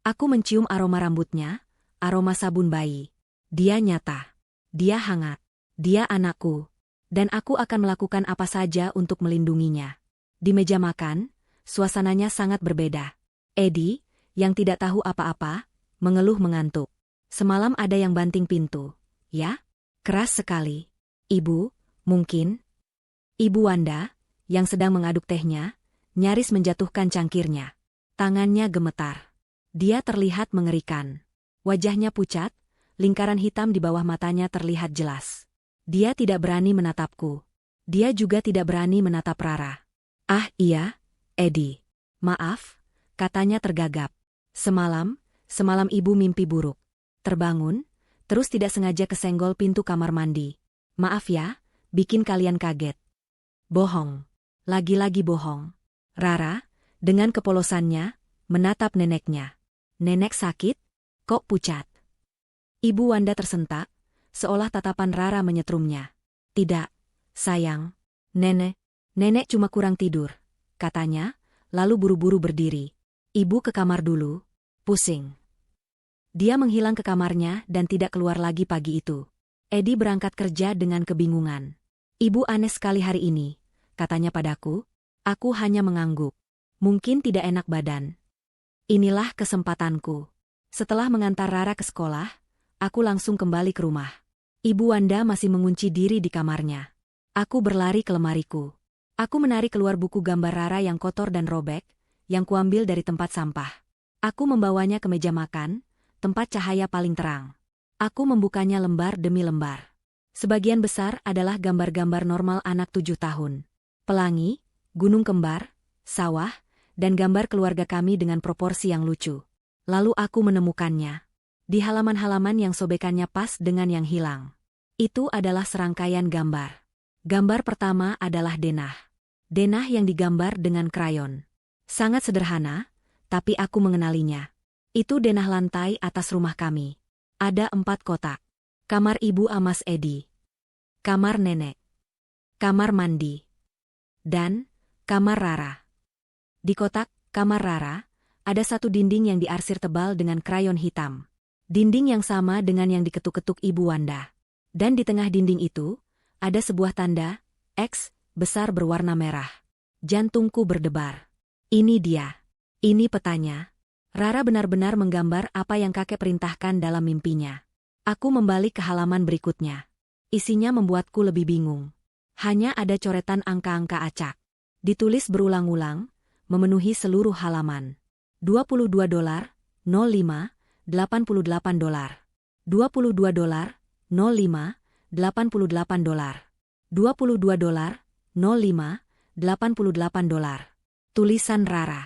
Aku mencium aroma rambutnya, aroma sabun bayi. Dia nyata. Dia hangat. Dia anakku. Dan aku akan melakukan apa saja untuk melindunginya. Di meja makan, suasananya sangat berbeda. Eddie, yang tidak tahu apa-apa, mengeluh mengantuk. Semalam ada yang banting pintu. Ya? Keras sekali. Ibu, mungkin. Ibu Wanda, yang sedang mengaduk tehnya, nyaris menjatuhkan cangkirnya. Tangannya gemetar. Dia terlihat mengerikan. Wajahnya pucat, lingkaran hitam di bawah matanya terlihat jelas. Dia tidak berani menatapku. Dia juga tidak berani menatap Rara. Ah iya, Eddie. Maaf, katanya tergagap. Semalam ibu mimpi buruk. Terbangun, terus tidak sengaja kesenggol pintu kamar mandi. Maaf ya, bikin kalian kaget. Bohong. Lagi-lagi bohong. Rara, dengan kepolosannya, menatap neneknya. Nenek sakit? Kok pucat? Ibu Wanda tersentak, seolah tatapan Rara menyetrumnya. Tidak, sayang. Nenek cuma kurang tidur, katanya, lalu buru-buru berdiri. Ibu ke kamar dulu, pusing. Dia menghilang ke kamarnya dan tidak keluar lagi pagi itu. Eddie berangkat kerja dengan kebingungan. Ibu aneh sekali hari ini, katanya padaku. Aku hanya mengangguk. Mungkin tidak enak badan. Inilah kesempatanku. Setelah mengantar Rara ke sekolah, aku langsung kembali ke rumah. Ibu Wanda masih mengunci diri di kamarnya. Aku berlari ke lemariku. Aku menarik keluar buku gambar Rara yang kotor dan robek, yang kuambil dari tempat sampah. Aku membawanya ke meja makan, tempat cahaya paling terang. Aku membukanya lembar demi lembar. Sebagian besar adalah gambar-gambar normal anak 7 tahun. Pelangi, gunung kembar, sawah, dan gambar keluarga kami dengan proporsi yang lucu. Lalu aku menemukannya. Di halaman-halaman yang sobekannya pas dengan yang hilang. Itu adalah serangkaian gambar. Gambar pertama adalah denah. Denah yang digambar dengan krayon. Sangat sederhana, tapi aku mengenalinya. Itu denah lantai atas rumah kami. Ada 4 kotak. Kamar ibu Mas Eddie. Kamar nenek. Kamar mandi. Dan kamar Rara. Di kotak kamar Rara, ada satu dinding yang diarsir tebal dengan krayon hitam. Dinding yang sama dengan yang diketuk-ketuk Ibu Wanda. Dan di tengah dinding itu, ada sebuah tanda, X, besar berwarna merah. Jantungku berdebar. Ini dia. Ini petanya. Rara benar-benar menggambar apa yang kakek perintahkan dalam mimpinya. Aku membalik ke halaman berikutnya. Isinya membuatku lebih bingung. Hanya ada coretan angka-angka acak. Ditulis berulang-ulang, memenuhi seluruh halaman. $22, 05, $88. $22, 05, $88. $22, 05, $88. Tulisan Rara.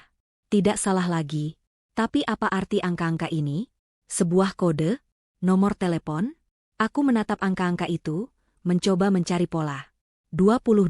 Tidak salah lagi. Tapi apa arti angka-angka ini? Sebuah kode? Nomor telepon? Aku menatap angka-angka itu, mencoba mencari pola. 22,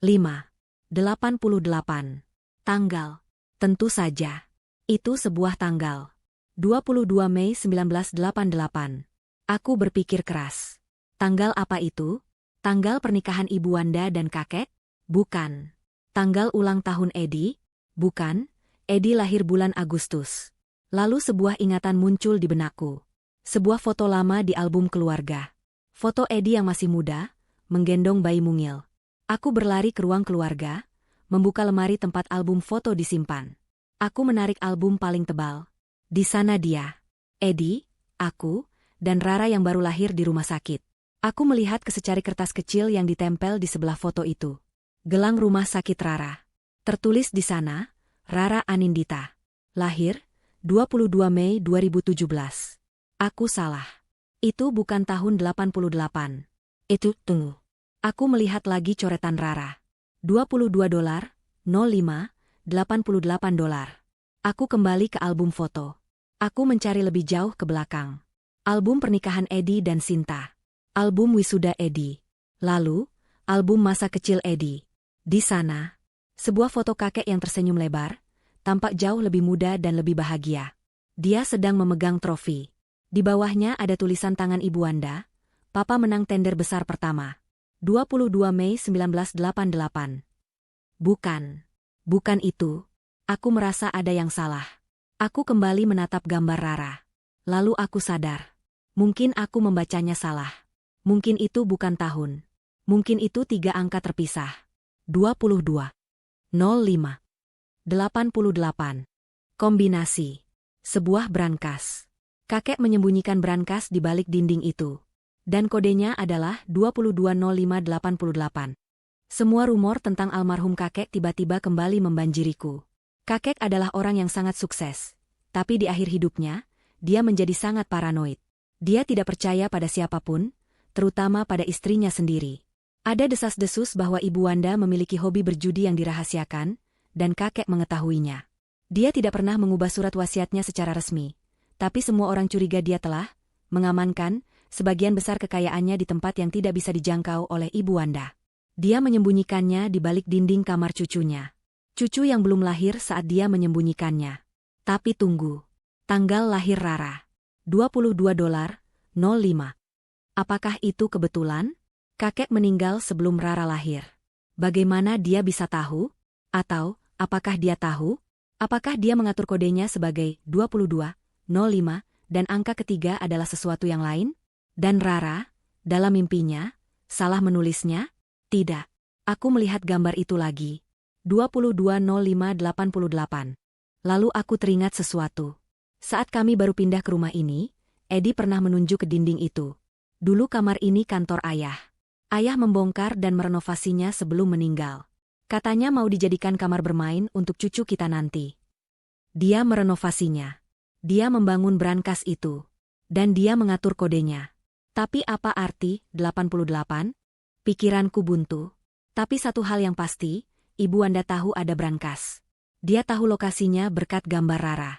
5, 88. Tanggal. Tentu saja. Itu sebuah tanggal. 22 Mei 1988. Aku berpikir keras. Tanggal apa itu? Tanggal pernikahan Ibu Wanda dan kakek? Bukan. Tanggal ulang tahun Edi? Bukan. Edi lahir bulan Agustus. Lalu sebuah ingatan muncul di benakku. Sebuah foto lama di album keluarga. Foto Edi yang masih muda, menggendong bayi mungil. Aku berlari ke ruang keluarga, membuka lemari tempat album foto disimpan. Aku menarik album paling tebal. Di sana dia. Edi, aku, dan Rara yang baru lahir di rumah sakit. Aku melihat ke secari kertas kecil yang ditempel di sebelah foto itu. Gelang rumah sakit Rara. Tertulis di sana, Rara Anindita. Lahir, 22 Mei 2017. Aku salah. Itu bukan tahun 88. Itu, tunggu. Aku melihat lagi coretan Rara. $22, 05, $88. Aku kembali ke album foto. Aku mencari lebih jauh ke belakang. Album pernikahan Edi dan Sinta. Album wisuda Edi. Lalu, album masa kecil Edi. Di sana, sebuah foto kakek yang tersenyum lebar, tampak jauh lebih muda dan lebih bahagia. Dia sedang memegang trofi. Di bawahnya ada tulisan tangan Ibu Wanda, Papa menang tender besar pertama. 22 Mei 1988. Bukan. Bukan itu. Aku merasa ada yang salah. Aku kembali menatap gambar Rara. Lalu aku sadar. Mungkin aku membacanya salah. Mungkin itu bukan tahun. Mungkin itu 3 angka terpisah. 22. 05. 88. Kombinasi. Sebuah brankas. Kakek menyembunyikan brankas di balik dinding itu. Dan kodenya adalah 220588. Semua rumor tentang almarhum kakek tiba-tiba kembali membanjiriku. Kakek adalah orang yang sangat sukses. Tapi di akhir hidupnya, dia menjadi sangat paranoid. Dia tidak percaya pada siapapun, terutama pada istrinya sendiri. Ada desas-desus bahwa Ibu Wanda memiliki hobi berjudi yang dirahasiakan, dan kakek mengetahuinya. Dia tidak pernah mengubah surat wasiatnya secara resmi. Tapi semua orang curiga dia telah mengamankan sebagian besar kekayaannya di tempat yang tidak bisa dijangkau oleh Ibu Wanda. Dia menyembunyikannya di balik dinding kamar cucunya. Cucu yang belum lahir saat dia menyembunyikannya. Tapi tunggu. Tanggal lahir Rara. $22, 05. Apakah itu kebetulan? Kakek meninggal sebelum Rara lahir. Bagaimana dia bisa tahu? Atau, apakah dia tahu? Apakah dia mengatur kodenya sebagai 22, 05, dan angka ketiga adalah sesuatu yang lain? Dan Rara, dalam mimpinya, salah menulisnya? Tidak. Aku melihat gambar itu lagi. 220588. Lalu aku teringat sesuatu. Saat kami baru pindah ke rumah ini, Edi pernah menunjuk ke dinding itu. Dulu kamar ini kantor ayah. Ayah membongkar dan merenovasinya sebelum meninggal. Katanya mau dijadikan kamar bermain untuk cucu kita nanti. Dia merenovasinya. Dia membangun brankas itu. Dan dia mengatur kodenya. Tapi apa arti 88? Pikiranku buntu. Tapi satu hal yang pasti, Ibu Wanda tahu ada brankas. Dia tahu lokasinya berkat gambar Rara.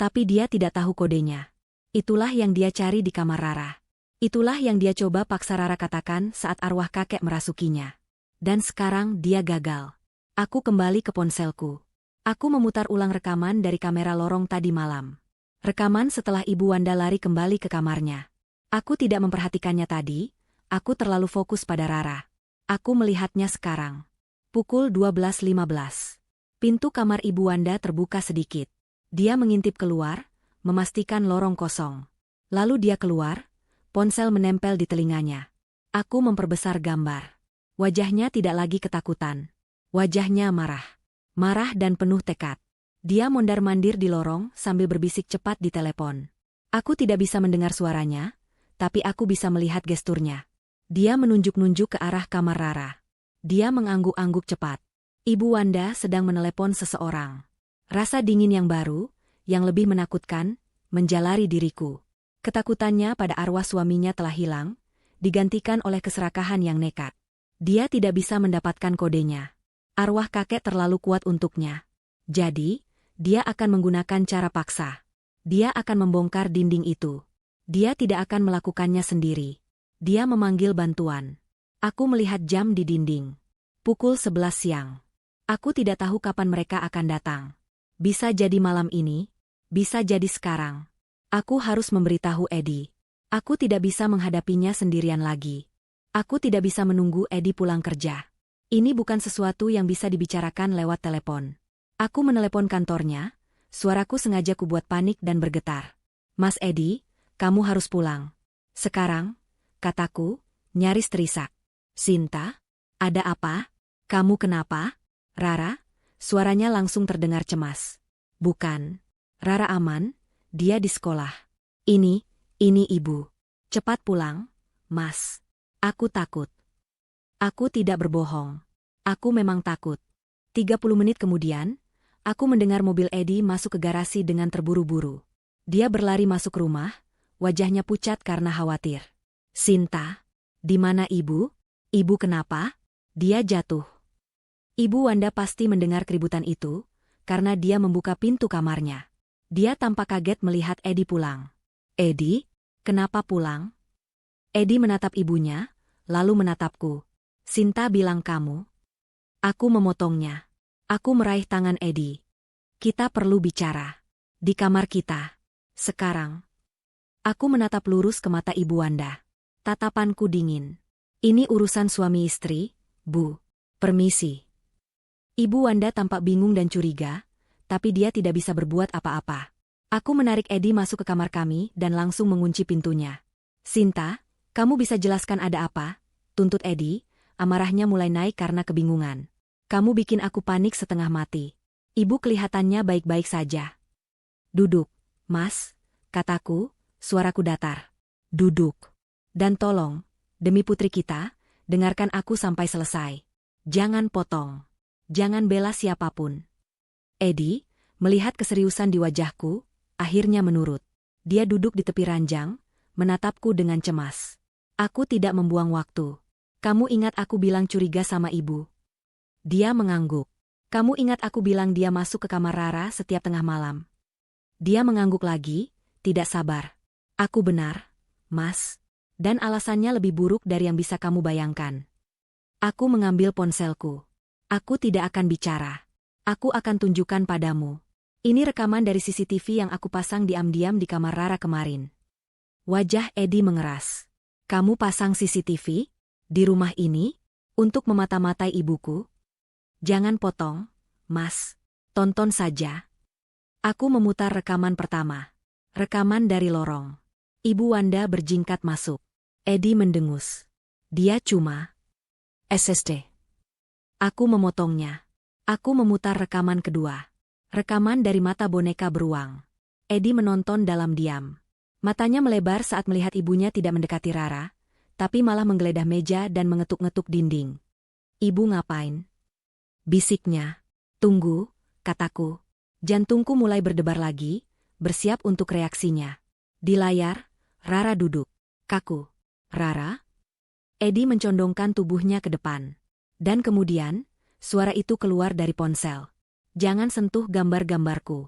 Tapi dia tidak tahu kodenya. Itulah yang dia cari di kamar Rara. Itulah yang dia coba paksa Rara katakan saat arwah kakek merasukinya. Dan sekarang dia gagal. Aku kembali ke ponselku. Aku memutar ulang rekaman dari kamera lorong tadi malam. Rekaman setelah Ibu Wanda lari kembali ke kamarnya. Aku tidak memperhatikannya tadi, aku terlalu fokus pada Rara. Aku melihatnya sekarang. Pukul 12.15. Pintu kamar Ibu Wanda terbuka sedikit. Dia mengintip keluar, memastikan lorong kosong. Lalu dia keluar, ponsel menempel di telinganya. Aku memperbesar gambar. Wajahnya tidak lagi ketakutan. Wajahnya marah. Marah dan penuh tekad. Dia mondar-mandir di lorong sambil berbisik cepat di telepon. Aku tidak bisa mendengar suaranya, tapi aku bisa melihat gesturnya. Dia menunjuk-nunjuk ke arah kamar Rara. Dia mengangguk-angguk cepat. Ibu Wanda sedang menelepon seseorang. Rasa dingin yang baru, yang lebih menakutkan, menjalari diriku. Ketakutannya pada arwah suaminya telah hilang, digantikan oleh keserakahan yang nekat. Dia tidak bisa mendapatkan kodenya. Arwah kakek terlalu kuat untuknya. Jadi, dia akan menggunakan cara paksa. Dia akan membongkar dinding itu. Dia tidak akan melakukannya sendiri. Dia memanggil bantuan. Aku melihat jam di dinding. Pukul 11 siang. Aku tidak tahu kapan mereka akan datang. Bisa jadi malam ini, bisa jadi sekarang. Aku harus memberitahu Eddie. Aku tidak bisa menghadapinya sendirian lagi. Aku tidak bisa menunggu Eddie pulang kerja. Ini bukan sesuatu yang bisa dibicarakan lewat telepon. Aku menelepon kantornya, suaraku sengaja kubuat panik dan bergetar. Mas Eddie, kamu harus pulang. Sekarang, kataku, nyaris terisak. Sinta, ada apa? Kamu kenapa? Rara, suaranya langsung terdengar cemas. Bukan. Rara aman, dia di sekolah. Ini ibu. Cepat pulang, Mas. Aku takut. Aku tidak berbohong. Aku memang takut. 30 menit kemudian, aku mendengar mobil Eddie masuk ke garasi dengan terburu-buru. Dia berlari masuk rumah, wajahnya pucat karena khawatir. Sinta, di mana ibu? Ibu kenapa? Dia jatuh. Ibu Wanda pasti mendengar keributan itu, karena dia membuka pintu kamarnya. Dia tampak kaget melihat Eddie pulang. Eddie, kenapa pulang? Eddie menatap ibunya, lalu menatapku. Sinta bilang kamu. Aku memotongnya. Aku meraih tangan Eddie. Kita perlu bicara. Di kamar kita. Sekarang. Aku menatap lurus ke mata Ibu Wanda. Tatapanku dingin. Ini urusan suami istri, Bu. Permisi. Ibu Wanda tampak bingung dan curiga, tapi dia tidak bisa berbuat apa-apa. Aku menarik Eddie masuk ke kamar kami dan langsung mengunci pintunya. Sinta, kamu bisa jelaskan ada apa? Tuntut Eddie, amarahnya mulai naik karena kebingungan. Kamu bikin aku panik setengah mati. Ibu kelihatannya baik-baik saja. Duduk, Mas, kataku, suaraku datar. Duduk. Dan tolong, demi putri kita, dengarkan aku sampai selesai. Jangan potong. Jangan bela siapapun. Eddie, melihat keseriusan di wajahku, akhirnya menurut. Dia duduk di tepi ranjang, menatapku dengan cemas. Aku tidak membuang waktu. Kamu ingat aku bilang curiga sama ibu? Dia mengangguk. Kamu ingat aku bilang dia masuk ke kamar Rara setiap tengah malam? Dia mengangguk lagi, tidak sabar. Aku benar, Mas. Dan alasannya lebih buruk dari yang bisa kamu bayangkan. Aku mengambil ponselku. Aku tidak akan bicara. Aku akan tunjukkan padamu. Ini rekaman dari CCTV yang aku pasang diam-diam di kamar Rara kemarin. Wajah Eddie mengeras. Kamu pasang CCTV? Di rumah ini? Untuk memata-matai ibuku? Jangan potong, Mas. Tonton saja. Aku memutar rekaman pertama. Rekaman dari lorong. Ibu Wanda berjingkat masuk. Eddie mendengus. Dia cuma SSD. Aku memotongnya. Aku memutar rekaman kedua. Rekaman dari mata boneka beruang. Eddie menonton dalam diam. Matanya melebar saat melihat ibunya tidak mendekati Rara, tapi malah menggeledah meja dan mengetuk-ngetuk dinding. Ibu ngapain? Bisiknya. Tunggu, kataku. Jantungku mulai berdebar lagi, bersiap untuk reaksinya. Di layar, Rara duduk. Kaku. Rara? Eddie mencondongkan tubuhnya ke depan. Dan kemudian, suara itu keluar dari ponsel. Jangan sentuh gambar-gambarku.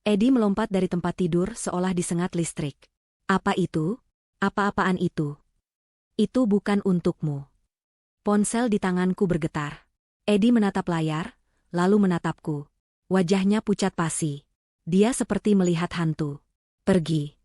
Eddie melompat dari tempat tidur seolah disengat listrik. Apa itu? Apa-apaan itu? Itu bukan untukmu. Ponsel di tanganku bergetar. Eddie menatap layar, lalu menatapku. Wajahnya pucat pasi. Dia seperti melihat hantu. Pergi.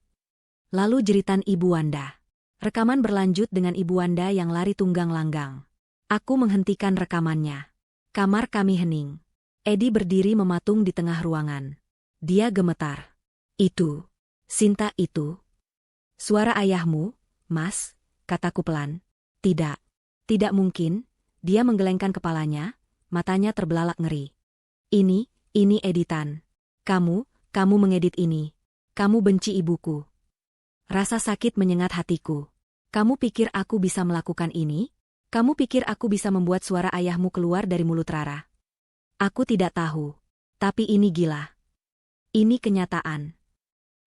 Lalu jeritan Ibu Wanda. Rekaman berlanjut dengan Ibu Wanda yang lari tunggang langgang. Aku menghentikan rekamannya. Kamar kami hening. Eddie berdiri mematung di tengah ruangan. Dia gemetar. Itu. Sinta itu. Suara ayahmu, Mas, kataku pelan. Tidak. Tidak mungkin. Dia menggelengkan kepalanya, matanya terbelalak ngeri. Ini editan. Kamu mengedit ini. Kamu benci ibuku. Rasa sakit menyengat hatiku. Kamu pikir aku bisa melakukan ini? Kamu pikir aku bisa membuat suara ayahmu keluar dari mulut Rara? Aku tidak tahu. Tapi ini gila. Ini kenyataan.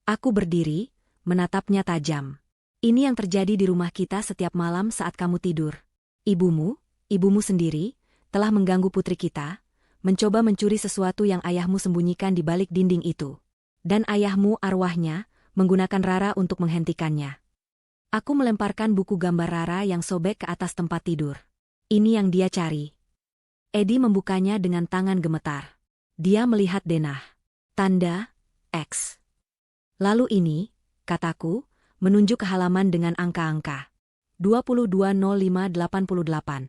Aku berdiri, menatapnya tajam. Ini yang terjadi di rumah kita setiap malam saat kamu tidur. Ibumu, ibumu sendiri, telah mengganggu putri kita, mencoba mencuri sesuatu yang ayahmu sembunyikan di balik dinding itu. Dan ayahmu arwahnya, menggunakan Rara untuk menghentikannya. Aku melemparkan buku gambar Rara yang sobek ke atas tempat tidur. Ini yang dia cari. Eddie membukanya dengan tangan gemetar. Dia melihat denah. Tanda X. Lalu ini, kataku, menunjuk ke halaman dengan angka-angka. 220588.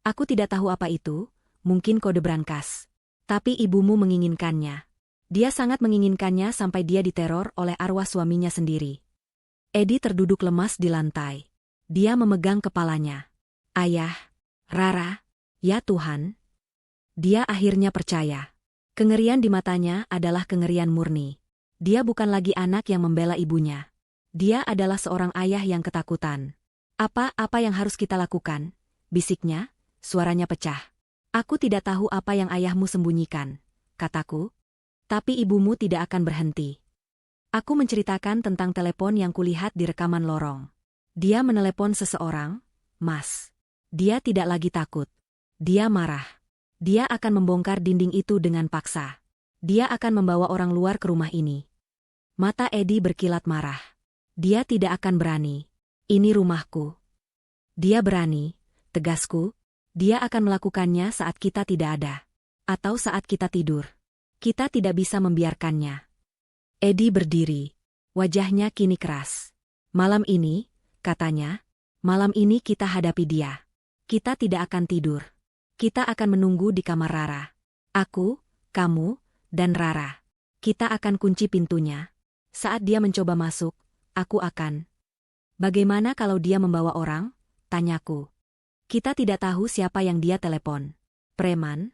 Aku tidak tahu apa itu, mungkin kode brankas. Tapi ibumu menginginkannya. Dia sangat menginginkannya sampai dia diteror oleh arwah suaminya sendiri. Eddie terduduk lemas di lantai. Dia memegang kepalanya. Ayah, Rara, ya Tuhan. Dia akhirnya percaya. Kengerian di matanya adalah kengerian murni. Dia bukan lagi anak yang membela ibunya. Dia adalah seorang ayah yang ketakutan. Apa yang harus kita lakukan? Bisiknya, suaranya pecah. Aku tidak tahu apa yang ayahmu sembunyikan, kataku. Tapi ibumu tidak akan berhenti. Aku menceritakan tentang telepon yang kulihat di rekaman lorong. Dia menelepon seseorang, Mas. Dia tidak lagi takut. Dia marah. Dia akan membongkar dinding itu dengan paksa. Dia akan membawa orang luar ke rumah ini. Mata Eddie berkilat marah. Dia tidak akan berani. Ini rumahku. Dia berani, tegasku. Dia akan melakukannya saat kita tidak ada. Atau saat kita tidur. Kita tidak bisa membiarkannya. Eddie berdiri. Wajahnya kini keras. Malam ini, katanya, malam ini kita hadapi dia. Kita tidak akan tidur. Kita akan menunggu di kamar Rara. Aku, kamu, dan Rara. Kita akan kunci pintunya. Saat dia mencoba masuk, aku akan. Bagaimana kalau dia membawa orang? Tanyaku. Kita tidak tahu siapa yang dia telepon. Preman?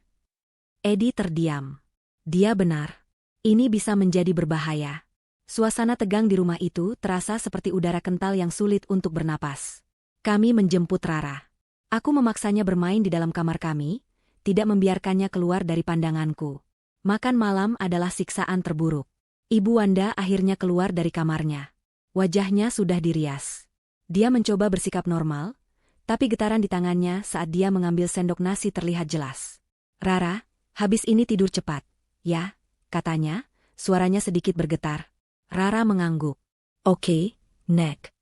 Eddie terdiam. Dia benar. Ini bisa menjadi berbahaya. Suasana tegang di rumah itu terasa seperti udara kental yang sulit untuk bernapas. Kami menjemput Rara. Aku memaksanya bermain di dalam kamar kami, tidak membiarkannya keluar dari pandanganku. Makan malam adalah siksaan terburuk. Ibu Wanda akhirnya keluar dari kamarnya. Wajahnya sudah dirias. Dia mencoba bersikap normal, tapi getaran di tangannya saat dia mengambil sendok nasi terlihat jelas. Rara, habis ini tidur cepat. Ya, katanya, suaranya sedikit bergetar. Rara mengangguk. Oke, Nek.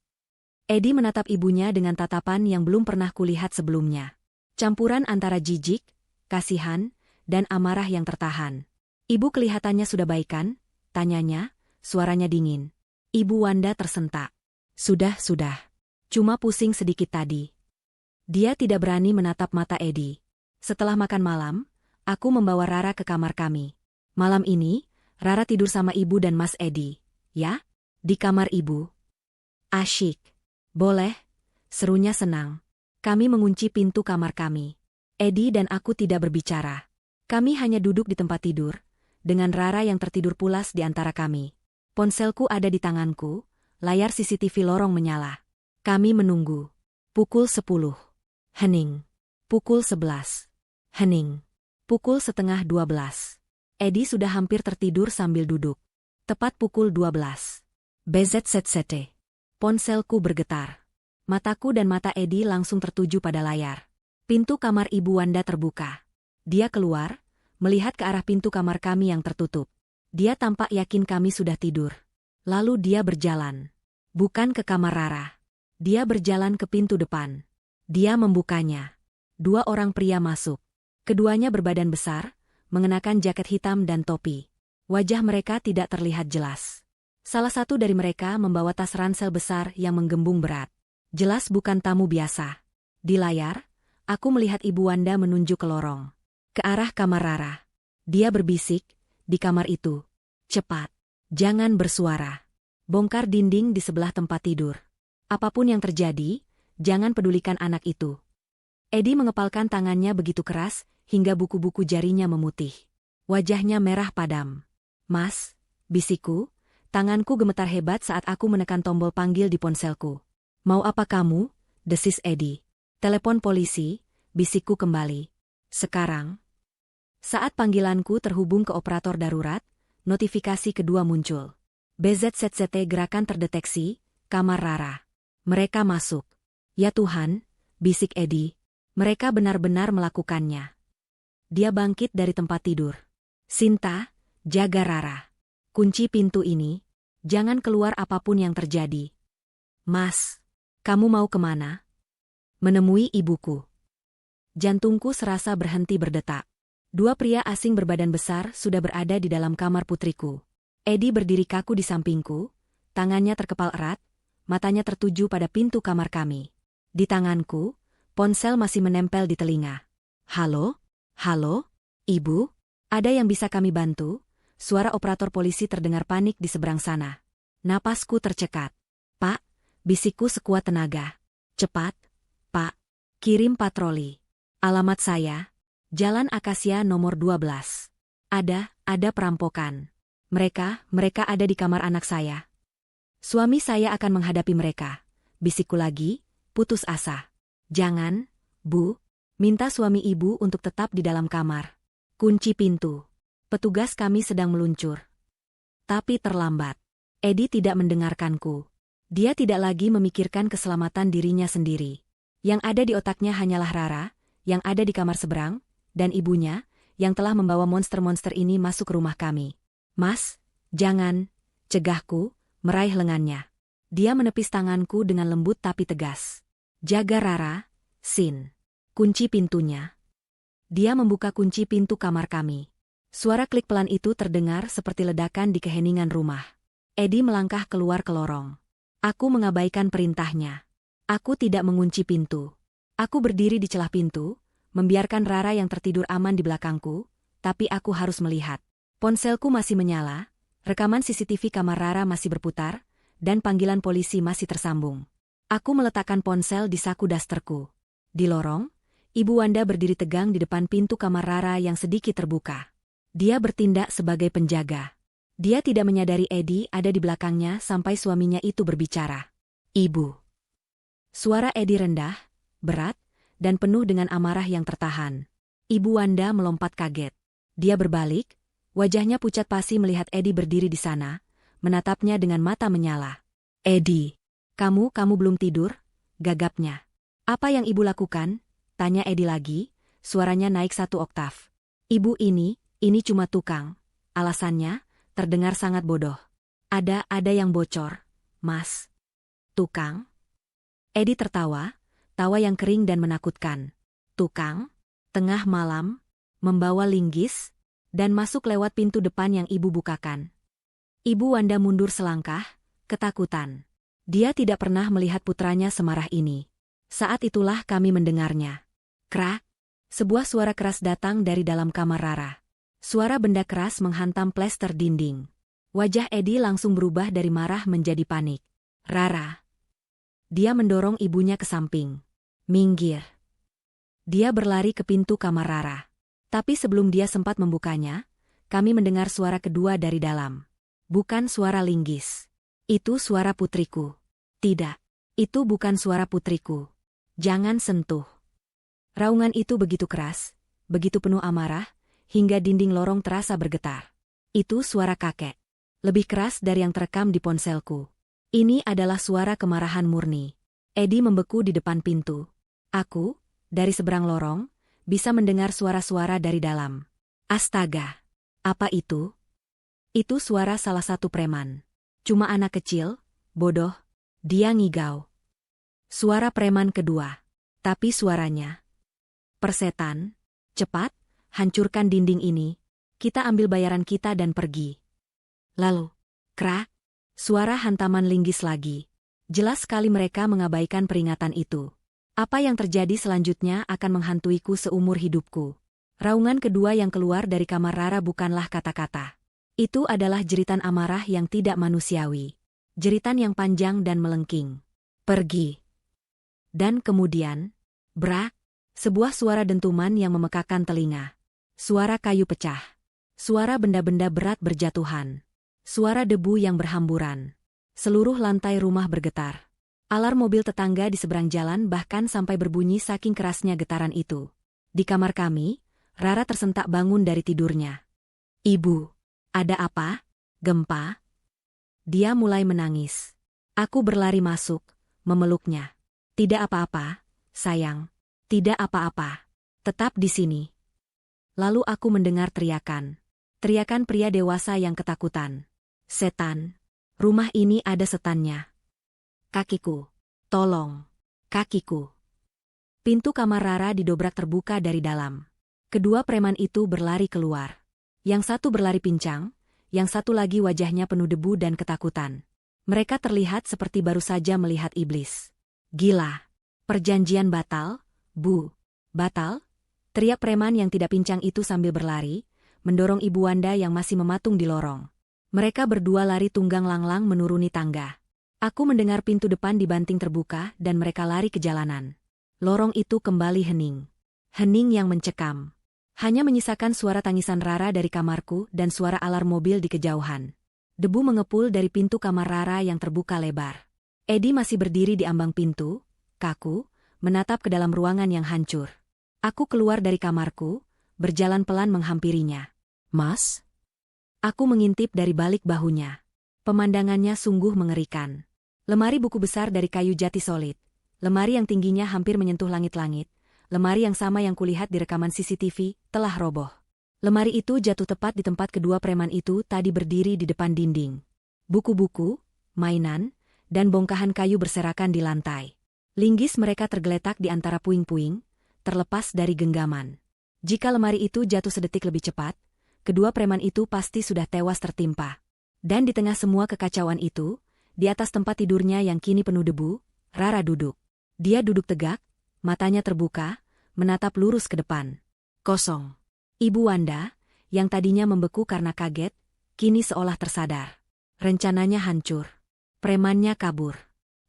Eddie menatap ibunya dengan tatapan yang belum pernah kulihat sebelumnya. Campuran antara jijik, kasihan, dan amarah yang tertahan. Ibu kelihatannya sudah baikan, tanyanya, suaranya dingin. Ibu Wanda tersentak. Sudah. Cuma pusing sedikit tadi. Dia tidak berani menatap mata Eddie. Setelah makan malam, aku membawa Rara ke kamar kami. Malam ini, Rara tidur sama ibu dan Mas Eddie. Ya? Di kamar ibu. Asyik. Boleh? Serunya senang. Kami mengunci pintu kamar kami. Eddie dan aku tidak berbicara. Kami hanya duduk di tempat tidur, dengan Rara yang tertidur pulas di antara kami. Ponselku ada di tanganku, layar CCTV lorong menyala. Kami menunggu. Pukul 10. Hening. Pukul 11. Hening. Pukul setengah 12. Eddie sudah hampir tertidur sambil duduk. Tepat pukul 12. BZZT. Ponselku bergetar. Mataku dan mata Eddie langsung tertuju pada layar. Pintu kamar Ibu Wanda terbuka. Dia keluar, melihat ke arah pintu kamar kami yang tertutup. Dia tampak yakin kami sudah tidur. Lalu dia berjalan. Bukan ke kamar Rara. Dia berjalan ke pintu depan. Dia membukanya. 2 orang pria masuk. Keduanya berbadan besar, mengenakan jaket hitam dan topi. Wajah mereka tidak terlihat jelas. Salah satu dari mereka membawa tas ransel besar yang menggembung berat. Jelas bukan tamu biasa. Di layar, aku melihat Ibu Wanda menunjuk ke lorong. Ke arah kamar Rara. Dia berbisik, di kamar itu. Cepat. Jangan bersuara. Bongkar dinding di sebelah tempat tidur. Apapun yang terjadi, jangan pedulikan anak itu. Eddie mengepalkan tangannya begitu keras, hingga buku-buku jarinya memutih. Wajahnya merah padam. Mas, bisikku, tanganku gemetar hebat saat aku menekan tombol panggil di ponselku. Mau apa kamu? Desis Eddie. Telepon polisi, bisikku kembali. Sekarang. Saat panggilanku terhubung ke operator darurat, notifikasi kedua muncul. BZZT gerakan terdeteksi, kamar Rara. Mereka masuk. Ya Tuhan, bisik Eddie. Mereka benar-benar melakukannya. Dia bangkit dari tempat tidur. Sinta, jaga Rara. Kunci pintu ini, jangan keluar apapun yang terjadi. Mas, kamu mau kemana? Menemui ibuku. Jantungku serasa berhenti berdetak. Dua pria asing berbadan besar sudah berada di dalam kamar putriku. Edi berdiri kaku di sampingku, tangannya terkepal erat, matanya tertuju pada pintu kamar kami. Di tanganku, ponsel masih menempel di telinga. Halo? Halo? Ibu? Ada yang bisa kami bantu? Suara operator polisi terdengar panik di seberang sana. Napasku tercekat. Pak, bisikku sekuat tenaga. Cepat, Pak. Kirim patroli. Alamat saya, Jalan Akasia nomor 12. Ada perampokan. Mereka ada di kamar anak saya. Suami saya akan menghadapi mereka. Bisikku lagi, putus asa. Jangan, Bu. Minta suami ibu untuk tetap di dalam kamar. Kunci pintu. Petugas kami sedang meluncur. Tapi terlambat. Edi tidak mendengarkanku. Dia tidak lagi memikirkan keselamatan dirinya sendiri. Yang ada di otaknya hanyalah Rara, yang ada di kamar seberang, dan ibunya, yang telah membawa monster-monster ini masuk ke rumah kami. Mas, jangan, cegahku, meraih lengannya. Dia menepis tanganku dengan lembut tapi tegas. Jaga Rara, Sin. Kunci pintunya. Dia membuka kunci pintu kamar kami. Suara klik pelan itu terdengar seperti ledakan di keheningan rumah. Edi melangkah keluar ke lorong. Aku mengabaikan perintahnya. Aku tidak mengunci pintu. Aku berdiri di celah pintu, membiarkan Rara yang tertidur aman di belakangku, tapi aku harus melihat. Ponselku masih menyala, rekaman CCTV kamar Rara masih berputar, dan panggilan polisi masih tersambung. Aku meletakkan ponsel di saku dasterku. Di lorong, Ibu Wanda berdiri tegang di depan pintu kamar Rara yang sedikit terbuka. Dia bertindak sebagai penjaga. Dia tidak menyadari Edi ada di belakangnya sampai suaminya itu berbicara. Ibu. Suara Edi rendah, berat, dan penuh dengan amarah yang tertahan. Ibu Wanda melompat kaget. Dia berbalik, wajahnya pucat pasi melihat Edi berdiri di sana, menatapnya dengan mata menyala. Edi, kamu belum tidur? Gagapnya. Apa yang ibu lakukan? Tanya Edi lagi, suaranya naik 1 oktav. Ibu ini cuma tukang. Alasannya, terdengar sangat bodoh. Ada yang bocor, Mas. Tukang? Edi tertawa, tawa yang kering dan menakutkan. Tukang? Tengah malam, membawa linggis, dan masuk lewat pintu depan yang ibu bukakan. Ibu Wanda mundur selangkah, ketakutan. Dia tidak pernah melihat putranya semarah ini. Saat itulah kami mendengarnya. Krak! Sebuah suara keras datang dari dalam kamar Rara. Suara benda keras menghantam plester dinding. Wajah Edi langsung berubah dari marah menjadi panik. Rara! Dia mendorong ibunya ke samping. Minggir! Dia berlari ke pintu kamar Rara. Tapi sebelum dia sempat membukanya, kami mendengar suara kedua dari dalam. Bukan suara linggis. Itu suara putriku. Tidak. Itu bukan suara putriku. Jangan sentuh. Raungan itu begitu keras, begitu penuh amarah, hingga dinding lorong terasa bergetar. Itu suara kakek. Lebih keras dari yang terekam di ponselku. Ini adalah suara kemarahan murni. Edi membeku di depan pintu. Aku, dari seberang lorong, bisa mendengar suara-suara dari dalam. Astaga! Apa itu? Itu suara salah satu preman. Cuma anak kecil, bodoh. Dia ngigau. Suara preman kedua. Tapi suaranya. Persetan, cepat, hancurkan dinding ini. Kita ambil bayaran kita dan pergi. Lalu, krak, suara hantaman linggis lagi. Jelas sekali mereka mengabaikan peringatan itu. Apa yang terjadi selanjutnya akan menghantuiku seumur hidupku. Raungan kedua yang keluar dari kamar Rara bukanlah kata-kata. Itu adalah jeritan amarah yang tidak manusiawi. Jeritan yang panjang dan melengking. Pergi. Dan kemudian, brak, sebuah suara dentuman yang memekakan telinga. Suara kayu pecah. Suara benda-benda berat berjatuhan. Suara debu yang berhamburan. Seluruh lantai rumah bergetar. Alarm mobil tetangga di seberang jalan bahkan sampai berbunyi saking kerasnya getaran itu. Di kamar kami, Rara tersentak bangun dari tidurnya. Ibu, ada apa? Gempa? Dia mulai menangis. Aku berlari masuk, memeluknya. Tidak apa-apa, sayang. Tidak apa-apa. Tetap di sini. Lalu aku mendengar teriakan. Teriakan pria dewasa yang ketakutan. Setan. Rumah ini ada setannya. Kakiku. Tolong. Kakiku. Pintu kamar Rara didobrak terbuka dari dalam. Kedua preman itu berlari keluar. Yang satu berlari pincang, yang satu lagi wajahnya penuh debu dan ketakutan. Mereka terlihat seperti baru saja melihat iblis. Gila. Perjanjian batal, Bu. Batal? Teriak preman yang tidak pincang itu sambil berlari, mendorong Ibu Wanda yang masih mematung di lorong. Mereka berdua lari tunggang langlang menuruni tangga. Aku mendengar pintu depan dibanting terbuka dan mereka lari ke jalanan. Lorong itu kembali hening. Hening yang mencekam. Hanya menyisakan suara tangisan Rara dari kamarku dan suara alarm mobil di kejauhan. Debu mengepul dari pintu kamar Rara yang terbuka lebar. Edi masih berdiri di ambang pintu, kaku, menatap ke dalam ruangan yang hancur. Aku keluar dari kamarku, berjalan pelan menghampirinya. Mas? Aku mengintip dari balik bahunya. Pemandangannya sungguh mengerikan. Lemari buku besar dari kayu jati solid. Lemari yang tingginya hampir menyentuh langit-langit. Lemari yang sama yang kulihat di rekaman CCTV, telah roboh. Lemari itu jatuh tepat di tempat kedua preman itu tadi berdiri di depan dinding. Buku-buku, mainan, dan bongkahan kayu berserakan di lantai. Linggis mereka tergeletak di antara puing-puing, terlepas dari genggaman. Jika lemari itu jatuh sedetik lebih cepat, kedua preman itu pasti sudah tewas tertimpa. Dan di tengah semua kekacauan itu, di atas tempat tidurnya yang kini penuh debu, Rara duduk. Dia duduk tegak, matanya terbuka, menatap lurus ke depan. Kosong. Ibu Wanda, yang tadinya membeku karena kaget, kini seolah tersadar. Rencananya hancur. Premannya kabur.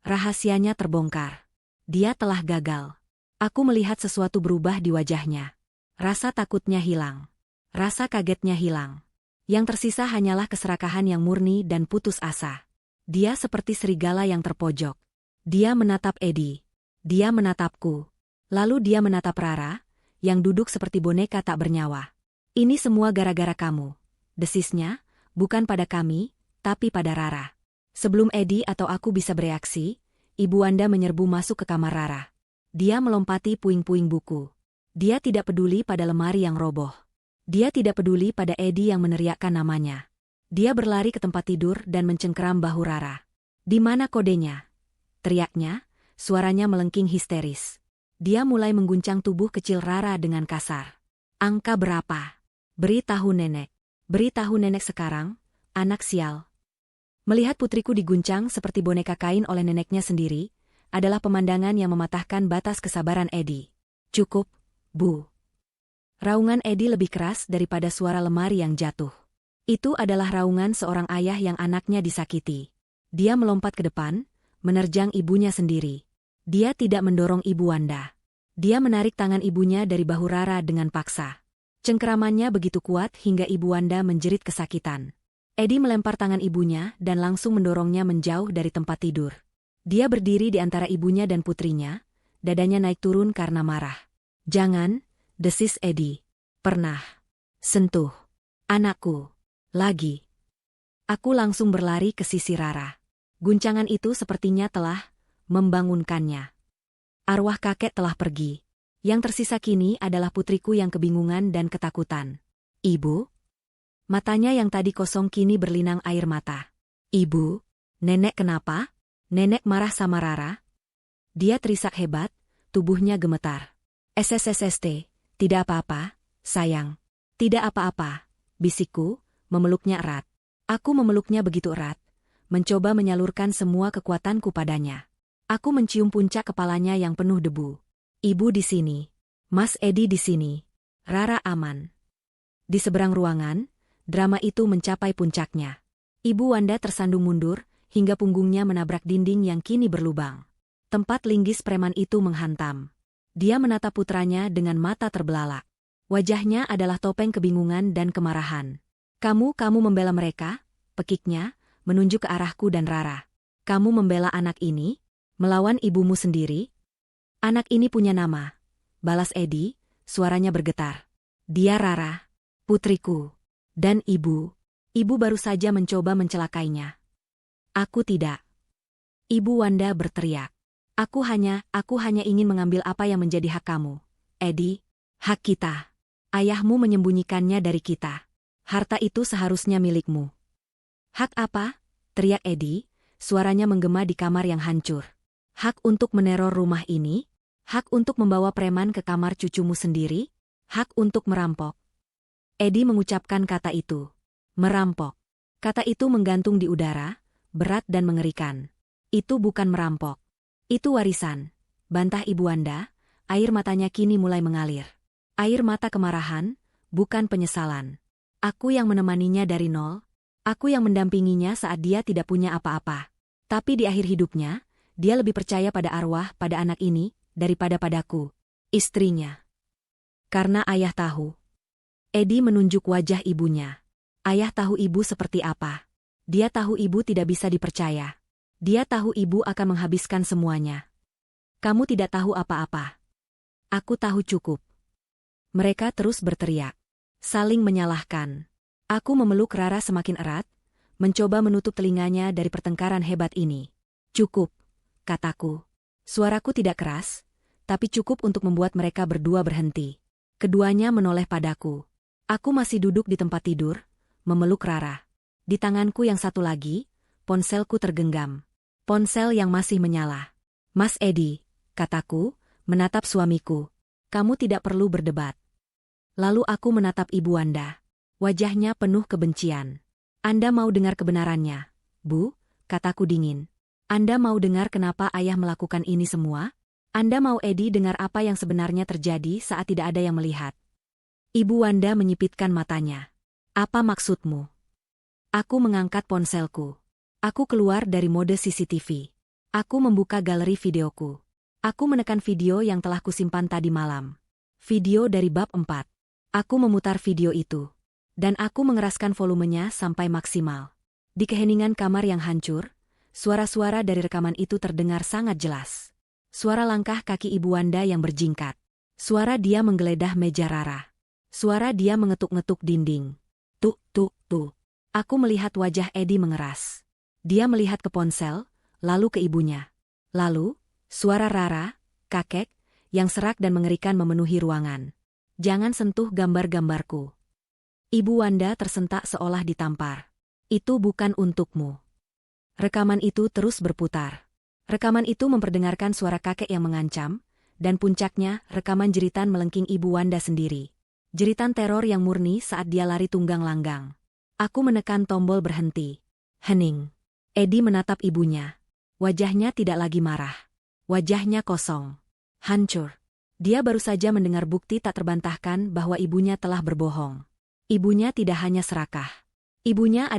Rahasianya terbongkar. Dia telah gagal. Aku melihat sesuatu berubah di wajahnya. Rasa takutnya hilang. Rasa kagetnya hilang. Yang tersisa hanyalah keserakahan yang murni dan putus asa. Dia seperti serigala yang terpojok. Dia menatap Edi. Dia menatapku. Lalu dia menatap Rara, yang duduk seperti boneka tak bernyawa. Ini semua gara-gara kamu. Desisnya, bukan pada kami, tapi pada Rara. Sebelum Edi atau aku bisa bereaksi, Ibu Wanda menyerbu masuk ke kamar Rara. Dia melompati puing-puing buku. Dia tidak peduli pada lemari yang roboh. Dia tidak peduli pada Edi yang meneriakkan namanya. Dia berlari ke tempat tidur dan mencengkeram bahu Rara. "Di mana kodenya?" teriaknya, suaranya melengking histeris. Dia mulai mengguncang tubuh kecil Rara dengan kasar. "Angka berapa? Beritahu nenek. Beritahu nenek sekarang, anak sial." Melihat putriku diguncang seperti boneka kain oleh neneknya sendiri, adalah pemandangan yang mematahkan batas kesabaran Edi. "Cukup, Bu." Raungan Edi lebih keras daripada suara lemari yang jatuh. Itu adalah raungan seorang ayah yang anaknya disakiti. Dia melompat ke depan, menerjang ibunya sendiri. Dia tidak mendorong Ibu Wanda. Dia menarik tangan ibunya dari bahu Rara dengan paksa. Cengkeramannya begitu kuat hingga Ibu Wanda menjerit kesakitan. Edi melempar tangan ibunya dan langsung mendorongnya menjauh dari tempat tidur. Dia berdiri di antara ibunya dan putrinya, dadanya naik turun karena marah. "Jangan," desis Edi. "Pernah. Sentuh. Anakku. Lagi." Aku langsung berlari ke sisi Rara. Guncangan itu sepertinya telah membangunkannya. Arwah kakek telah pergi. Yang tersisa kini adalah putriku yang kebingungan dan ketakutan. "Ibu?" Matanya yang tadi kosong kini berlinang air mata. "Ibu? Nenek kenapa?" Nenek marah sama Rara. Dia terisak hebat, tubuhnya gemetar. "SSSST, tidak apa-apa, sayang. Tidak apa-apa," bisikku, memeluknya erat. Aku memeluknya begitu erat, mencoba menyalurkan semua kekuatanku padanya. Aku mencium puncak kepalanya yang penuh debu. "Ibu di sini. Mas Edi di sini. Rara aman." Di seberang ruangan, drama itu mencapai puncaknya. Ibu Wanda tersandung mundur, hingga punggungnya menabrak dinding yang kini berlubang. Tempat linggis preman itu menghantam. Dia menatap putranya dengan mata terbelalak. Wajahnya adalah topeng kebingungan dan kemarahan. Kamu membela mereka?" pekiknya, menunjuk ke arahku dan Rara. "Kamu membela anak ini? Melawan ibumu sendiri?" "Anak ini punya nama," balas Edi, suaranya bergetar. "Dia Rara, putriku. Dan ibu baru saja mencoba mencelakainya." "Aku tidak." Ibu Wanda berteriak. Aku hanya ingin mengambil apa yang menjadi hak kamu. Eddie, hak kita. Ayahmu menyembunyikannya dari kita. Harta itu seharusnya milikmu. Hak apa? Teriak Eddie, suaranya menggema di kamar yang hancur. Hak untuk meneror rumah ini? Hak untuk membawa preman ke kamar cucumu sendiri? Hak untuk merampok. Eddie mengucapkan kata itu. Merampok. Kata itu menggantung di udara, berat dan mengerikan. Itu bukan merampok. Itu warisan. Bantah Ibu Wanda, air matanya kini mulai mengalir. Air mata kemarahan, bukan penyesalan. Aku yang menemaninya dari nol. Aku yang mendampinginya saat dia tidak punya apa-apa. Tapi di akhir hidupnya, dia lebih percaya pada arwah, pada anak ini, daripada padaku, istrinya. Karena ayah tahu. Eddie menunjuk wajah ibunya. Ayah tahu ibu seperti apa. Dia tahu ibu tidak bisa dipercaya. Dia tahu ibu akan menghabiskan semuanya. Kamu tidak tahu apa-apa. Aku tahu cukup. Mereka terus berteriak. Saling menyalahkan. Aku memeluk Rara semakin erat, mencoba menutup telinganya dari pertengkaran hebat ini. Cukup, kataku. Suaraku tidak keras, tapi cukup untuk membuat mereka berdua berhenti. Keduanya menoleh padaku. Aku masih duduk di tempat tidur, memeluk Rara. Di tanganku yang satu lagi, ponselku tergenggam. Ponsel yang masih menyala. Mas Eddie, kataku, menatap suamiku. Kamu tidak perlu berdebat. Lalu aku menatap Ibu Wanda. Wajahnya penuh kebencian. Anda mau dengar kebenarannya, Bu? Kataku dingin. Anda mau dengar kenapa ayah melakukan ini semua? Anda mau Eddie dengar apa yang sebenarnya terjadi saat tidak ada yang melihat? Ibu Wanda menyipitkan matanya. Apa maksudmu? Aku mengangkat ponselku. Aku keluar dari mode CCTV. Aku membuka galeri videoku. Aku menekan video yang telah kusimpan tadi malam. Video dari bab 4. Aku memutar video itu. Dan aku mengeraskan volumenya sampai maksimal. Di keheningan kamar yang hancur, suara-suara dari rekaman itu terdengar sangat jelas. Suara langkah kaki Ibu Wanda yang berjingkat. Suara dia menggeledah meja Rara. Suara dia mengetuk-ngetuk dinding. Tuk, tuk, tuk. Aku melihat wajah Eddie mengeras. Dia melihat ke ponsel, lalu ke ibunya. Lalu, suara Rara, kakek, yang serak dan mengerikan memenuhi ruangan. Jangan sentuh gambar-gambarku. Ibu Wanda tersentak seolah ditampar. Itu bukan untukmu. Rekaman itu terus berputar. Rekaman itu memperdengarkan suara kakek yang mengancam, dan puncaknya rekaman jeritan melengking Ibu Wanda sendiri. Jeritan teror yang murni saat dia lari tunggang langgang. Aku menekan tombol berhenti. Hening. Eddie menatap ibunya. Wajahnya tidak lagi marah. Wajahnya kosong. Hancur. Dia baru saja mendengar bukti tak terbantahkan bahwa ibunya telah berbohong. Ibunya tidak hanya serakah. Ibunya